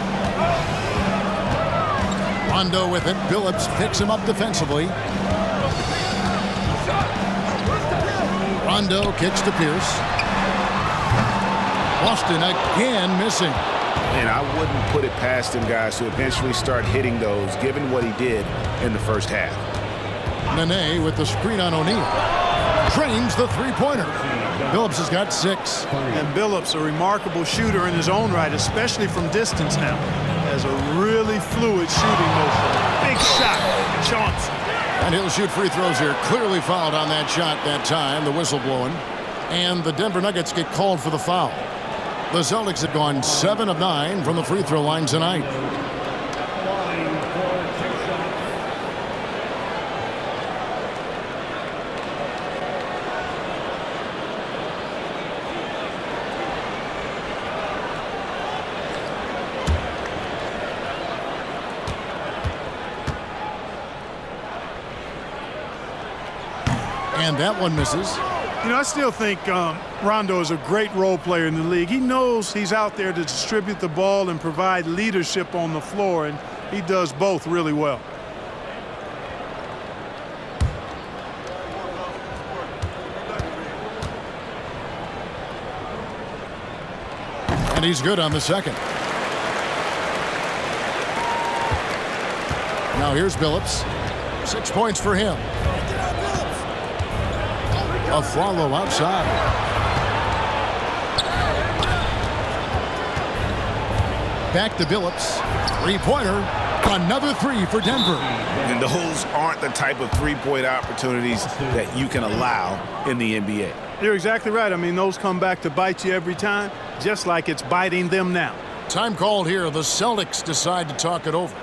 Rondo with it. Phillips picks him up defensively. Rondo kicks to Pierce. Boston again missing. And I wouldn't put it past him, guys, to eventually start hitting those, given what he did in the first half. Nene with the screen on O'Neal. Trains the three-pointer. Phillips has got 6. And Billups, a remarkable shooter in his own right, especially from distance now. Has a really fluid shooting motion. Big shot. Chauncey. And he'll shoot free throws here. Clearly fouled on that shot that time. The whistle blowing. And the Denver Nuggets get called for the foul. The Celtics have gone 7 of 9 from the free throw line tonight. Line for 2 shots. And that one misses. You know, I still think Rondo is a great role player in the league. He knows he's out there to distribute the ball and provide leadership on the floor, and he does both really well. And he's good on the second. Now here's Billups. 6 points for him. A follow outside. Back to Billups. Three-pointer. Another 3 for Denver. And those aren't the type of three-point opportunities that you can allow in the NBA. You're exactly right. I mean, those come back to bite you every time, just like it's biting them now. Time called here. The Celtics decide to talk it over.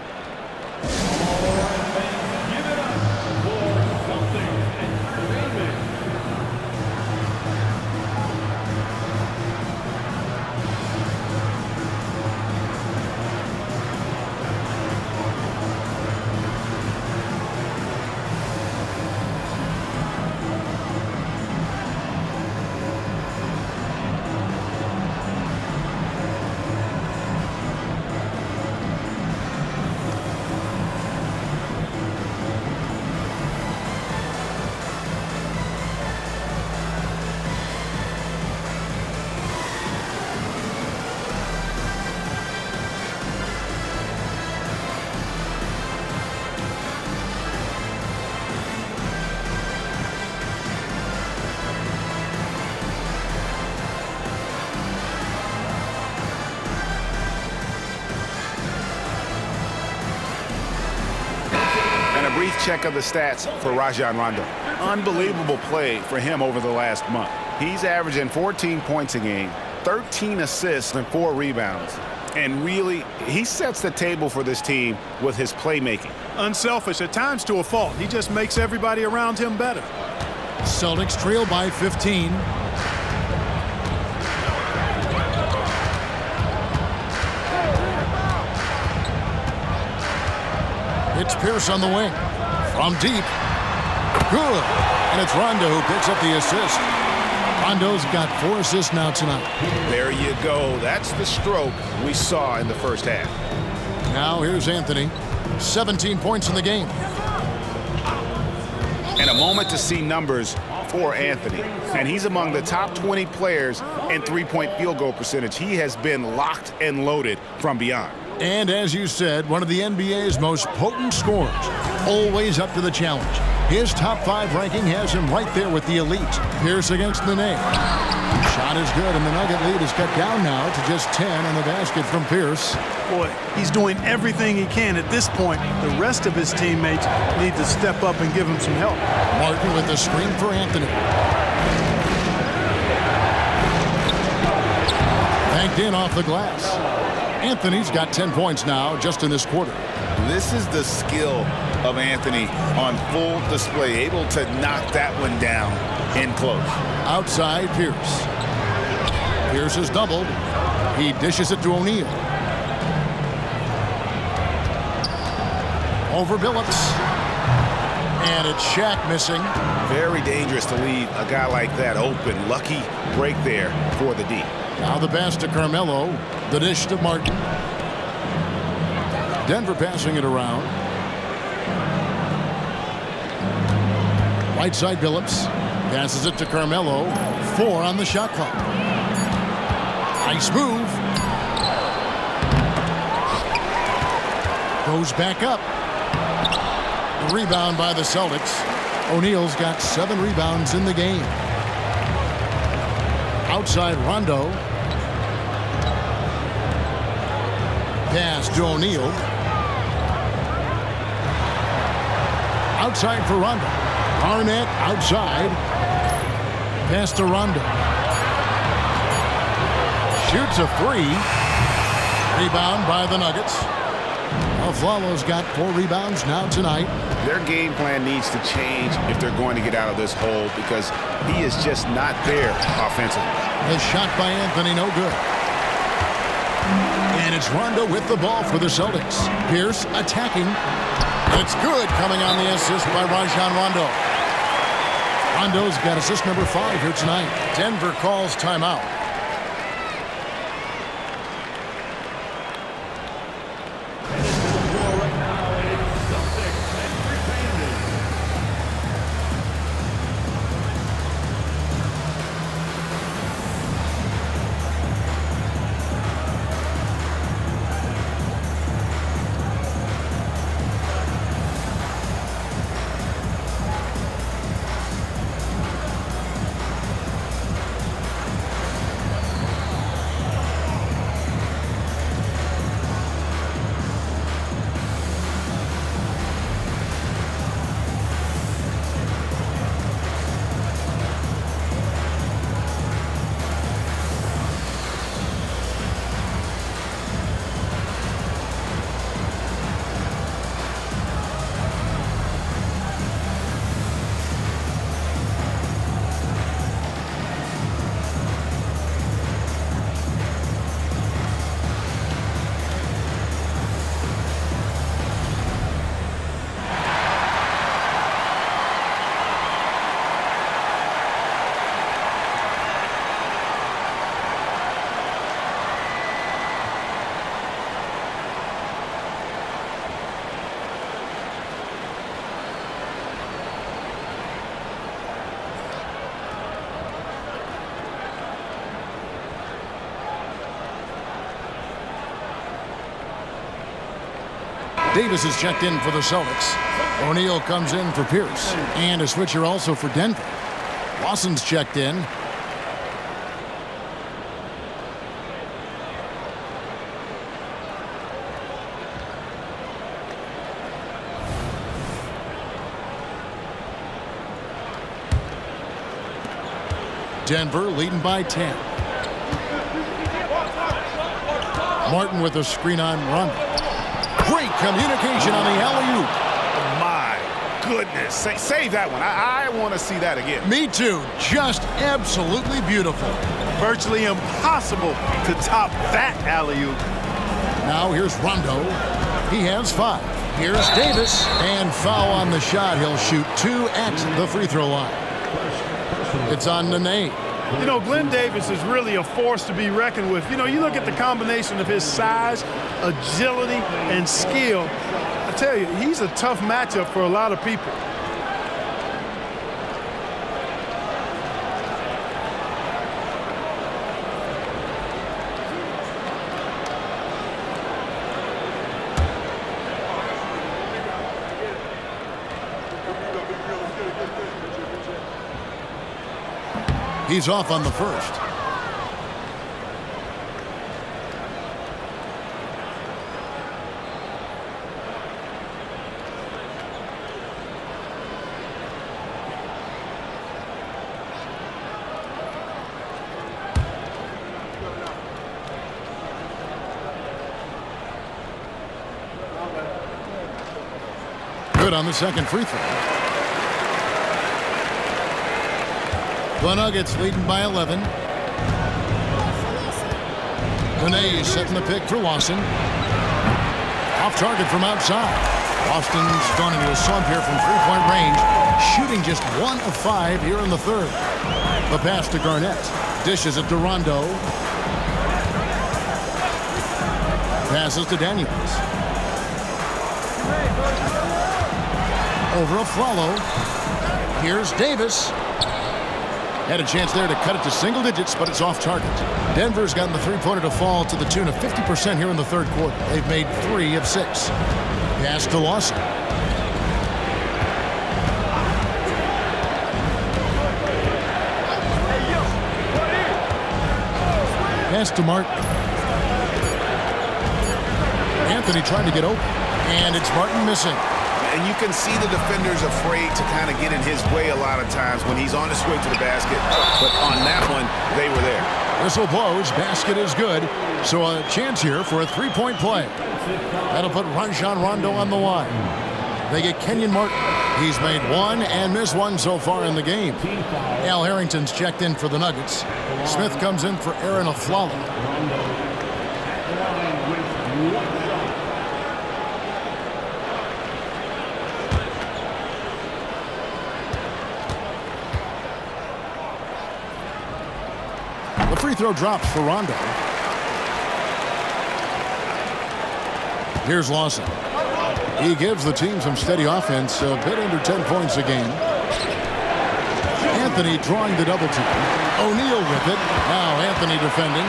brief check of the stats for Rajon Rondo. Unbelievable play for him over the last month. He's averaging 14 points a game, 13 assists, and 4 rebounds. And really, he sets the table for this team with his playmaking. Unselfish at times to a fault. He just makes everybody around him better. Celtics trail by 15. It's Pierce on the wing. From deep. Good. And it's Rondo who picks up the assist. Rondo's got 4 assists now tonight. There you go. That's the stroke we saw in the first half. Now here's Anthony. 17 points in the game. And a moment to see numbers for Anthony. And he's among the top 20 players in three-point field goal percentage. He has been locked and loaded from beyond. And as you said, one of the NBA's most potent scorers. Always up to the challenge. His top 5 ranking has him right there with the elite. Pierce against the nail. Shot is good, and the Nugget lead is cut down now to just 10 on the basket from Pierce. Boy, he's doing everything he can at this point. The rest of his teammates need to step up and give him some help. Martin with the screen for Anthony. Banked in off the glass. Anthony's got 10 points now just in this quarter. This is the skill of Anthony on full display, able to knock that one down in close. Outside Pierce. Pierce is doubled. He dishes it to O'Neal. Over Billups. And it's Shaq missing. Very dangerous to leave a guy like that open. Lucky break there for the D. Now the pass to Carmelo. The dish to Martin. Denver passing it around. Right side Billups. Passes it to Carmelo. 4 on the shot clock. Nice move. Goes back up. The rebound by the Celtics. O'Neal's got 7 rebounds in the game. Outside Rondo. Pass to O'Neal. Outside for Rondo. Arnett outside. Pass to Rondo. Shoots a 3. Rebound by the Nuggets. Afflalo's got 4 rebounds now tonight. Their game plan needs to change if they're going to get out of this hole because he is just not there offensively. The shot by Anthony, no good. And it's Rondo with the ball for the Celtics. Pierce attacking. It's good, coming on the assist by Rajon Rondo. Rondo's got assist number 5 here tonight. Denver calls timeout. Davis is checked in for the Celtics. O'Neal comes in for Pierce. And a switcher also for Denver. Lawson's checked in. Denver leading by 10. Martin with a screen on Rondo. Great communication on the alley-oop. My goodness. Save that one. I want to see that again. Me too. Just absolutely beautiful. Virtually impossible to top that alley-oop. Now here's Rondo. He has 5. Here's Davis. And foul on the shot. He'll shoot 2 at the free throw line. It's on Nene. You know, Glenn Davis is really a force to be reckoned with. You know, you look at the combination of his size, agility, and skill. I tell you, he's a tough matchup for a lot of people. He's off on the first. Good on the second free throw. The Nuggets leading by 11. Nene setting the pick for Lawson. Off target from outside. Boston's gone into a slump here from three-point range, shooting just 1 of 5 here in the third. The pass to Garnett. Dishes it to Rondo. Passes to Daniels. Over a follow. Here's Davis. Had a chance there to cut it to single digits, but it's off target. Denver's gotten the three-pointer to fall to the tune of 50% here in the third quarter. They've made 3 of 6. Pass to Lawson. Pass to Martin. Anthony trying to get open, and it's Martin missing. And you can see the defenders afraid to kind of get in his way a lot of times when he's on his way to the basket. But on that one, they were there. Whistle blows. Basket is good. So a chance here for a three-point play. That'll put Rajon Rondo on the line. They get Kenyon Martin. He's made 1 and missed 1 so far in the game. Al Harrington's checked in for the Nuggets. Smith comes in for Aaron Aflalo. The free throw drops for Rondo. Here's Lawson. He gives the team some steady offense, a bit under 10 points a game. Anthony drawing the double team. O'Neal with it. Now Anthony defending.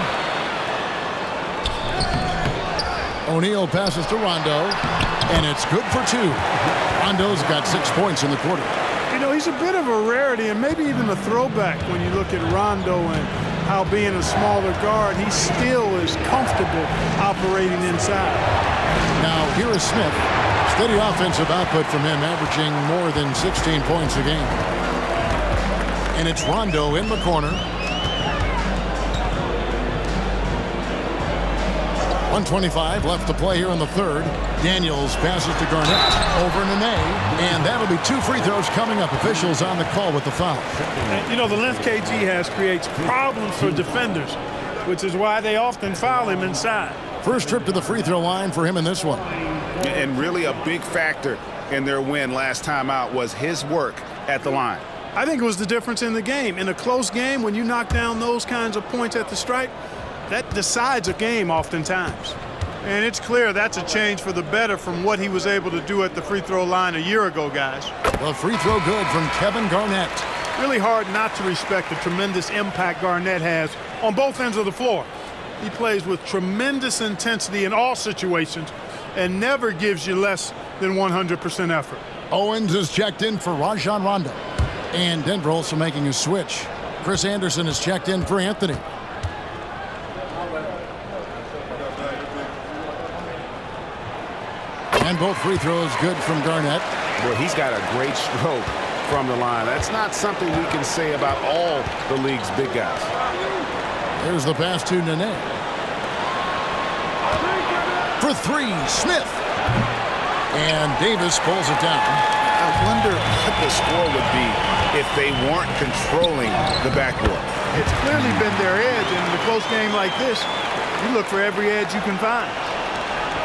O'Neal passes to Rondo, and it's good for 2. Rondo's got 6 points in the quarter. You know, he's a bit of a rarity and maybe even a throwback when you look at Rondo and how being a smaller guard, he still is comfortable operating inside. Now here is Smith. Steady offensive output from him, averaging more than 16 points a game. And it's Rondo in the corner. 1:25 left to play here in the third. Daniels passes to Garnett. Over Nene. And that'll be 2 free throws coming up. Officials on the call with the foul. And, you know, the length KG has creates problems for defenders, which is why they often foul him inside. First trip to the free throw line for him in this one. And really a big factor in their win last time out was his work at the line. I think it was the difference in the game. In a close game, when you knock down those kinds of points at the stripe, that decides a game oftentimes. And it's clear that's a change for the better from what he was able to do at the free throw line a year ago, guys. The free throw good from Kevin Garnett. Really hard not to respect the tremendous impact Garnett has on both ends of the floor. He plays with tremendous intensity in all situations and never gives you less than 100% effort. Owens is checked in for Rajon Rondo. And Denver also making a switch. Chris Anderson is checked in for Anthony. And both free throws good from Garnett. Well, he's got a great stroke from the line. That's not something we can say about all the league's big guys. There's the pass to Nene. For three, Smith. And Davis pulls it down. I wonder what the score would be if they weren't controlling the backboard. It's clearly been their edge, and in a close game like this, you look for every edge you can find.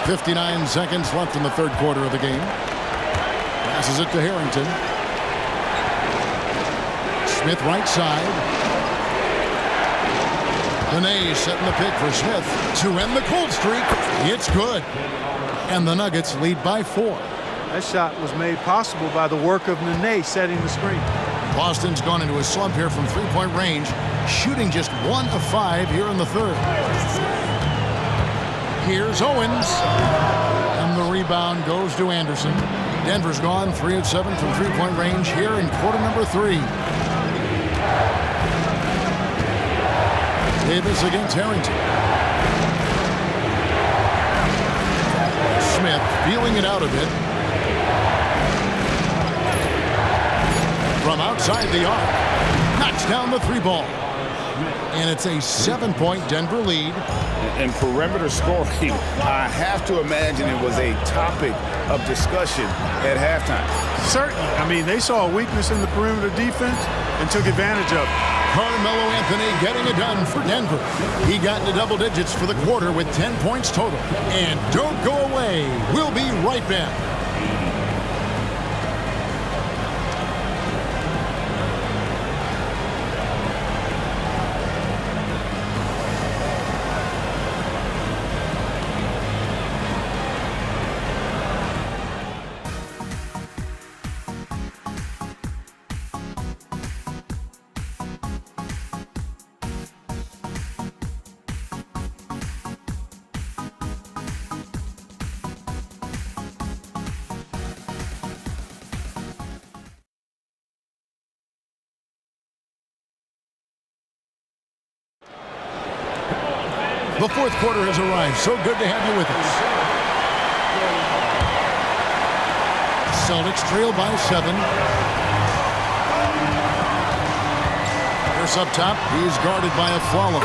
59 seconds left in the third quarter of the game. Passes it to Harrington. Smith right side. Nene setting the pick for Smith to end the cold streak. It's good. And the Nuggets lead by 4. That shot was made possible by the work of Nene setting the screen. Boston's gone into a slump here from three-point range, shooting just 1 of 5 here in the third. Here's Owens. And the rebound goes to Anderson. Denver's gone 3 of 7 from three-point range here in quarter number 3. Davis against Harrington. Smith feeling it out a bit. From outside the arc. Knocks down the 3-ball. And it's a 7-point Denver lead. And perimeter scoring, I have to imagine it was a topic of discussion at halftime. Certainly. I mean, they saw a weakness in the perimeter defense and took advantage of it. Carmelo Anthony getting it done for Denver. He got into double digits for the quarter with 10 points total. And don't go away. We'll be right back. The fourth quarter has arrived. So good to have you with us. Celtics trail by 7. Pierce up top. He's guarded by a Flalo.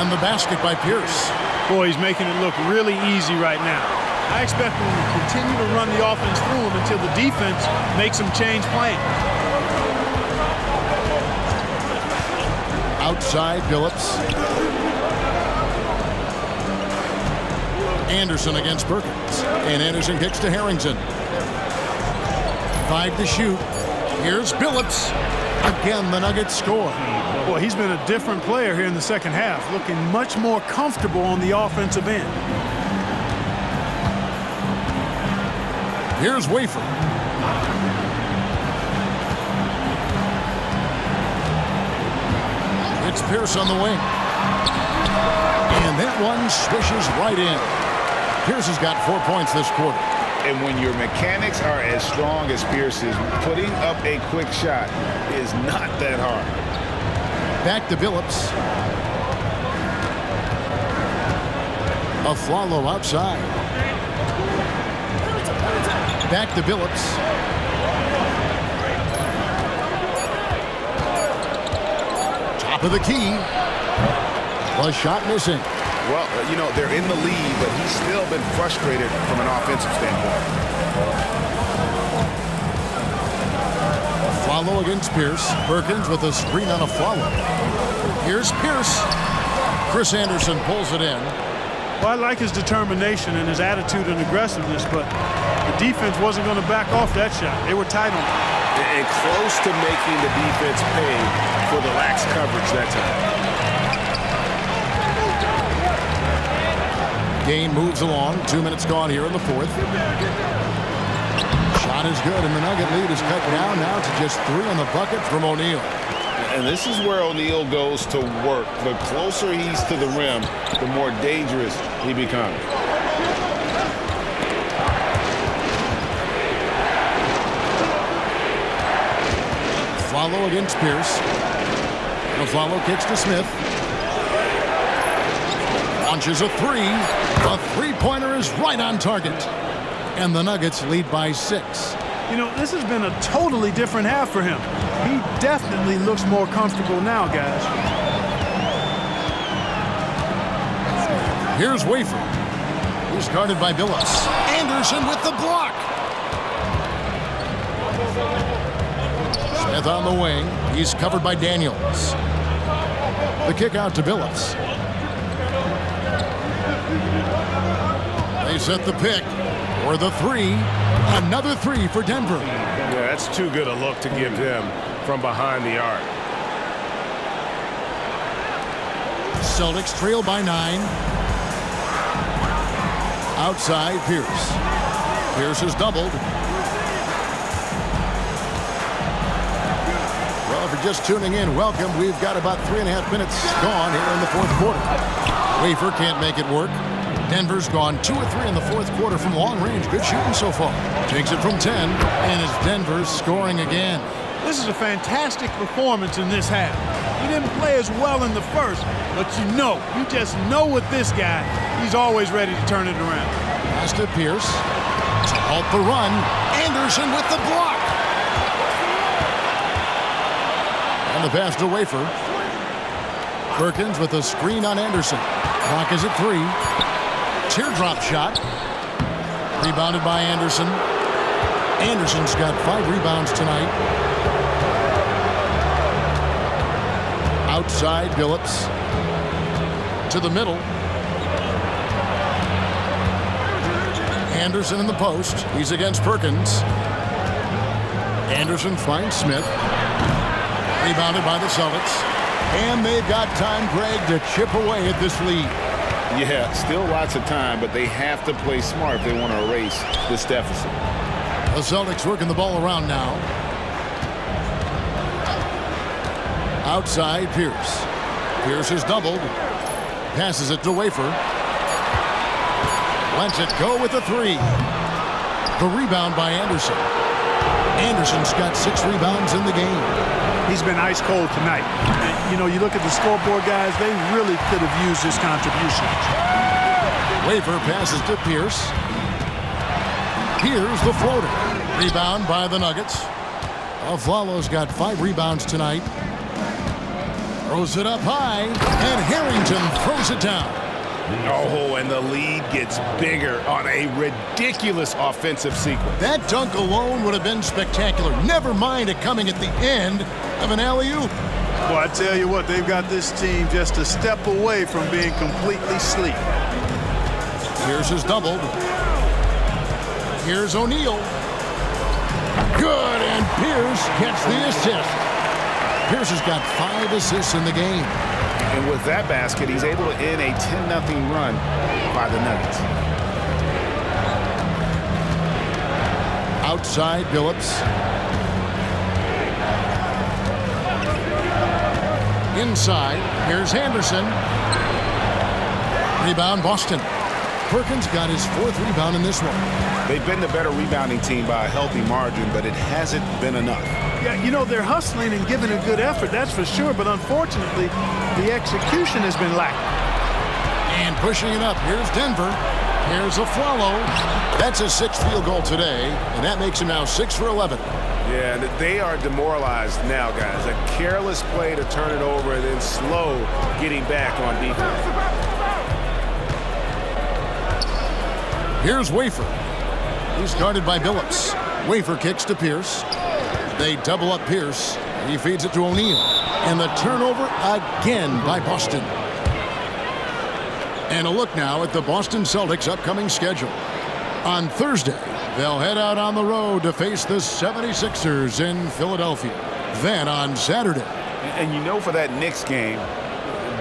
And the basket by Pierce. Boy, he's making it look really easy right now. I expect them to continue to run the offense through him until the defense makes them change plans. Outside, Billups. Anderson against Perkins. And Anderson kicks to Harrington. 5 to shoot. Here's Billups. Again, the Nuggets score. Boy, he's been a different player here in the second half, looking much more comfortable on the offensive end. Here's Wafer. It's Pierce on the wing. And that one swishes right in. Pierce has got 4 points this quarter. And when your mechanics are as strong as Pierce's, putting up a quick shot is not that hard. Back to Billups. Flalo outside. Back to Billups. Top of the key. The shot missing. Well, you know, they're in the lead, but he's still been frustrated from an offensive standpoint. Flalo against Pierce. Perkins with a screen on a Flalo. Here's Pierce. Chris Anderson pulls it in. Well, I like his determination and his attitude and aggressiveness, but the defense wasn't going to back off that shot. They were tight on it. And close to making the defense pay for the lax coverage that time. Game moves along. 2 minutes gone here in the fourth. Shot is good, and the Nugget lead is cut down now to just 3 on the bucket from O'Neal. And this is where O'Neal goes to work. The closer he's to the rim, the more dangerous he becomes. Flalo against Pierce. And Flalo kicks to Smith. Launches a 3. The three-pointer is right on target. And the Nuggets lead by 6. You know, this has been a totally different half for him. He definitely looks more comfortable now, guys. Here's Wafer. He's guarded by Billups. Anderson with the block. Smith on the wing. He's covered by Daniels. The kick out to Billups. They set the pick for the three. Another three for Denver. Yeah, that's too good a look to give him from behind the arc. Celtics trail by 9. Outside, Pierce. Pierce is doubled. Well, if you're just tuning in, welcome. We've got about 3.5 minutes gone here in the fourth quarter. Wafer can't make it work. Denver's gone 2 of 3 in the fourth quarter from long range. Good shooting so far. Takes it from 10, and it's Denver scoring again. This is a fantastic performance in this half. He didn't play as well in the first, but you just know with this guy, he's always ready to turn it around. Pass to Pierce. To halt the run. Anderson with the block. And the pass to Wafer. Perkins with a screen on Anderson. Clock is at 3. Teardrop shot. Rebounded by Anderson. Anderson's got 5 rebounds tonight. Outside, Billups. To the middle. Anderson in the post. He's against Perkins. Anderson finds Smith. Rebounded by the Celtics. And they've got time, Greg, to chip away at this lead. Yeah, still lots of time, but they have to play smart if they want to erase this deficit. The Celtics working the ball around now. Outside, Pierce. Pierce is doubled. Passes it to Wafer. Lets it go with a 3. The rebound by Anderson. Anderson's got 6 rebounds in the game. He's been ice cold tonight. And, you know, you look at the scoreboard, guys, they really could have used his contributions. Wafer passes to Pierce. Here's the floater. Rebound by the Nuggets. Aflalo's got 5 rebounds tonight. Throws it up high, and Harrington throws it down. Oh, and the lead gets bigger on a ridiculous offensive sequence. That dunk alone would have been spectacular. Never mind it coming at the end of an alley-oop. Well, I tell you what, they've got this team just a step away from being completely asleep. Pierce is doubled. Here's O'Neal. Good, and Pierce gets the assist. Pierce has got 5 assists in the game. And with that basket, he's able to end a 10-0 run by the Nuggets. Outside, Billups. Inside, here's Anderson. Rebound, Boston. Perkins got his 4th rebound in this one. They've been the better rebounding team by a healthy margin, but it hasn't been enough. Yeah, you know, they're hustling and giving a good effort, that's for sure, but unfortunately, the execution has been lacking. And pushing it up, here's Denver. Here's Aflalo. That's his 6th field goal today, and that makes him now 6 for 11. Yeah, they are demoralized now, guys. A careless play to turn it over and then slow getting back on defense. Here's Wafer. He's guarded by Billups. Wafer kicks to Pierce. They double up Pierce. He feeds it to O'Neal. And the turnover again by Boston. And a look now at the Boston Celtics' upcoming schedule. On Thursday, they'll head out on the road to face the 76ers in Philadelphia. Then on Saturday. And you know, for that Knicks game,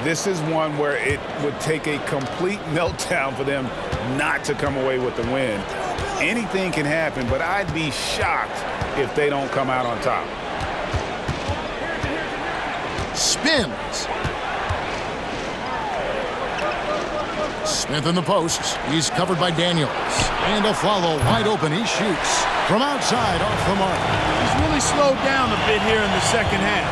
this is one where it would take a complete meltdown for them not to come away with the win. Anything can happen, but I'd be shocked if they don't come out on top. Spins. Smith in the post. He's covered by Daniels. And Aflalo wide open. He shoots from outside off the mark. He's really slowed down a bit here in the second half.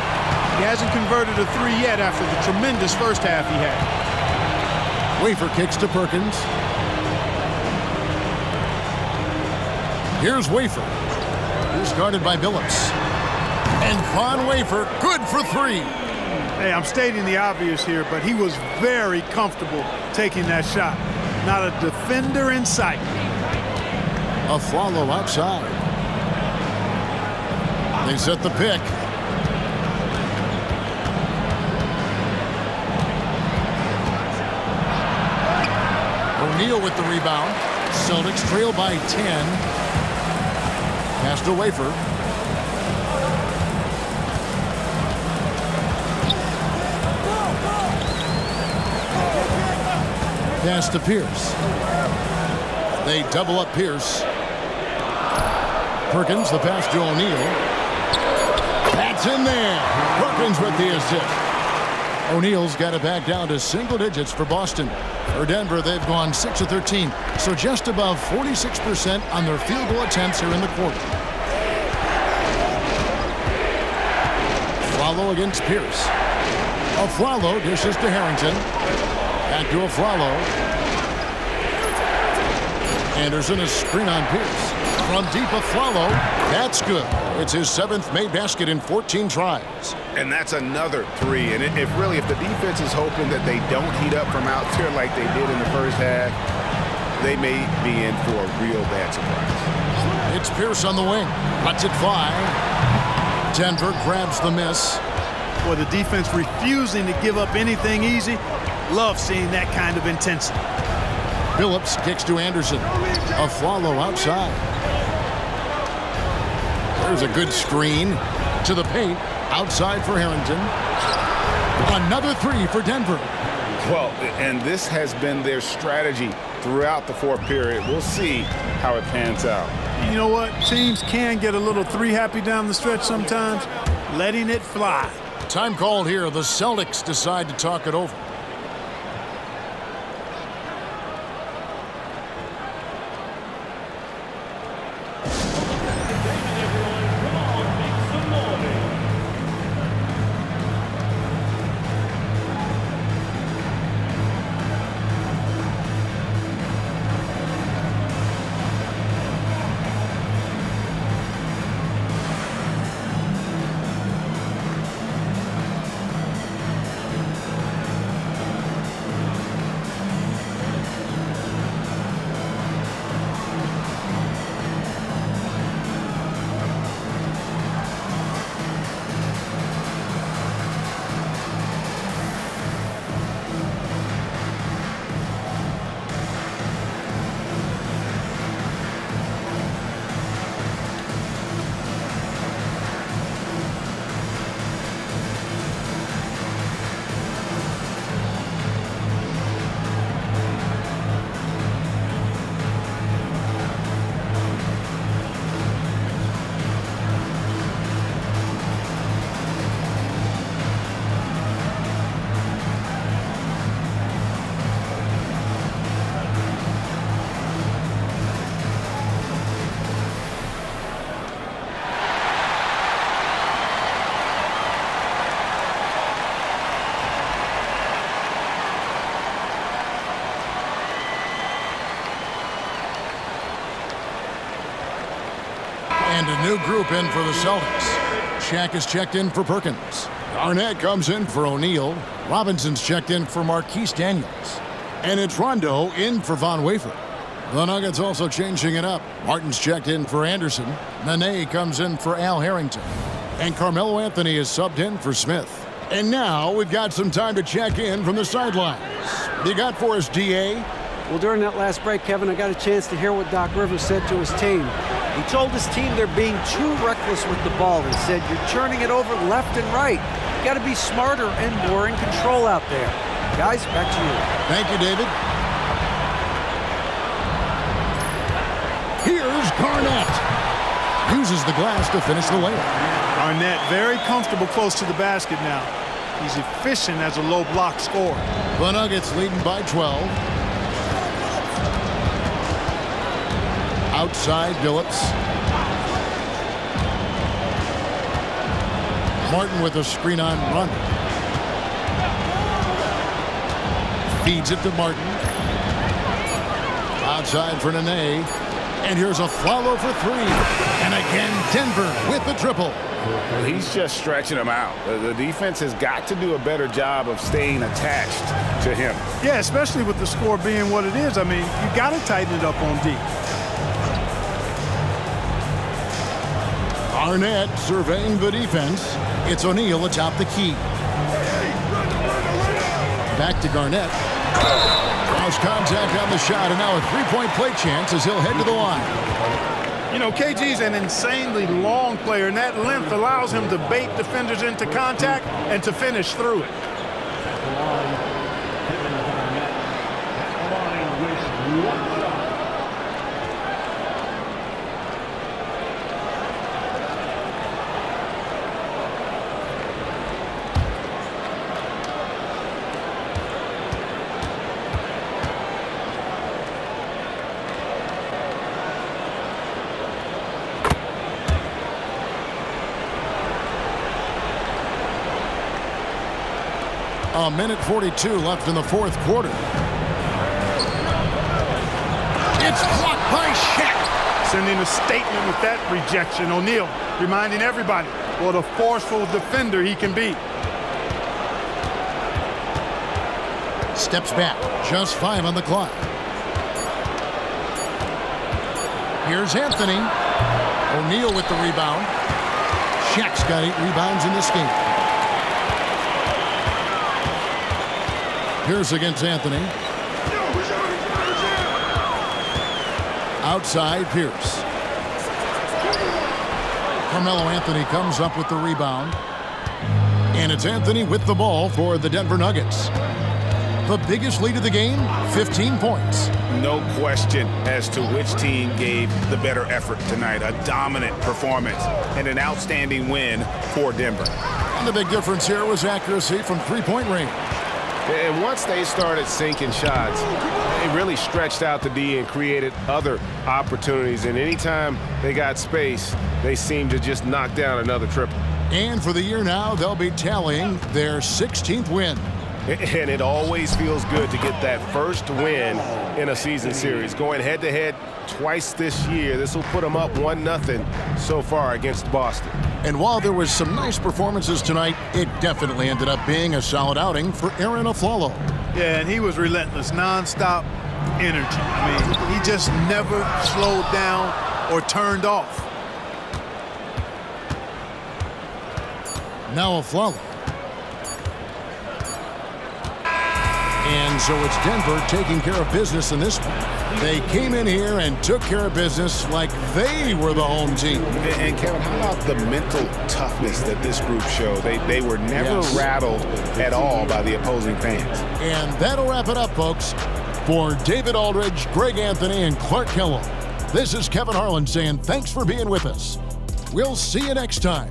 He hasn't converted a 3 yet after the tremendous first half he had. Wafer kicks to Perkins. Here's Wafer. He's guarded by Billups. And Von Wafer, good for three. Hey, I'm stating the obvious here, but he was very comfortable taking that shot. Not a defender in sight. Afflalo outside. They set the pick. O'Neal with the rebound. Celtics trail by 10. Pass to Wafer. Pass to Pierce. They double up Pierce. Perkins, the pass to O'Neal. That's in there. Perkins with the assist. O'Neal's got it back down to single digits for Boston. For Denver, they've gone 6 of 13, so just above 46% on their field goal attempts here in the quarter. Afflalo against Pierce. Afflalo dishes to Harrington. Back to Afflalo. Anderson, a screen on Pierce. From deep, Afflalo. That's good. It's his 7th made basket in 14 tries. And that's another three. And if the defense is hoping that they don't heat up from out there like they did in the first half, they may be in for a real bad surprise. It's Pierce on the wing. Lets it fly. Denver grabs the miss. Boy, the defense refusing to give up anything easy. Love seeing that kind of intensity. Billups kicks to Anderson. Afflalo outside. There's a good screen to the paint. Outside for Harrington. Another three for Denver. Well, and this has been their strategy throughout the fourth period. We'll see how it pans out. You know what? Teams can get a little three happy down the stretch sometimes. Letting it fly. Time called here. The Celtics decide to talk it over. And a new group in for the Celtics. Shaq is checked in for Perkins. Arnett comes in for O'Neal. Robinson's checked in for Marquise Daniels. And it's Rondo in for Von Wafer. The Nuggets also changing it up. Martin's checked in for Anderson. Nene comes in for Al Harrington. And Carmelo Anthony is subbed in for Smith. And now we've got some time to check in from the sidelines. You got for us, DA? Well, during that last break, Kevin, I got a chance to hear what Doc Rivers said to his team. He told his team they're being too reckless with the ball. He said, you're turning it over left and right. You got to be smarter and more in control out there. Guys, back to you. Thank you, David. Here's Garnett. Uses the glass to finish the layup. Garnett very comfortable close to the basket now. He's efficient as a low block scorer. The Nuggets leading by 12. Outside, Billups. Martin with a screen on run. Feeds it to Martin. Outside for Nene. And here's a follow for three. And again, Denver with the triple. He's just stretching them out. The defense has got to do a better job of staying attached to him. Yeah, especially with the score being what it is. I mean, you got to tighten it up on D. Arnett surveying the defense. It's O'Neal atop the key. Back to Garnett. Cross contact on the shot, and now a three-point play chance as he'll head to the line. You know, KG's an insanely long player, and that length allows him to bait defenders into contact and to finish through it. A minute 42 left in the fourth quarter. It's blocked by Shaq. Sending a statement with that rejection. O'Neal reminding everybody what a forceful defender he can be. Steps back. Just 5 on the clock. Here's Anthony. O'Neal with the rebound. Shaq's got 8 rebounds in this game. Pierce against Anthony. Outside, Pierce. Carmelo Anthony comes up with the rebound. And it's Anthony with the ball for the Denver Nuggets. The biggest lead of the game, 15 points. No question as to which team gave the better effort tonight. A dominant performance and an outstanding win for Denver. And the big difference here was accuracy from three-point range. And once they started sinking shots, they really stretched out the D and created other opportunities. And anytime they got space, they seemed to just knock down another triple. And for the year now, they'll be tallying their 16th win. And it always feels good to get that first win in a season series. Going head-to-head twice this year, this will put them up 1-0 so far against Boston. And while there was some nice performances tonight, it definitely ended up being a solid outing for Aaron Aflalo. Yeah, and he was relentless, nonstop energy. I mean, he just never slowed down or turned off. Now Aflalo. And so it's Denver taking care of business in this one. They came in here and took care of business like they were the home team. And Kevin, how about the mental toughness that this group showed? They were never rattled at all by the opposing fans. And that'll wrap it up, folks. For David Aldridge, Greg Anthony, and Clark Kellogg, this is Kevin Harlan saying thanks for being with us. We'll see you next time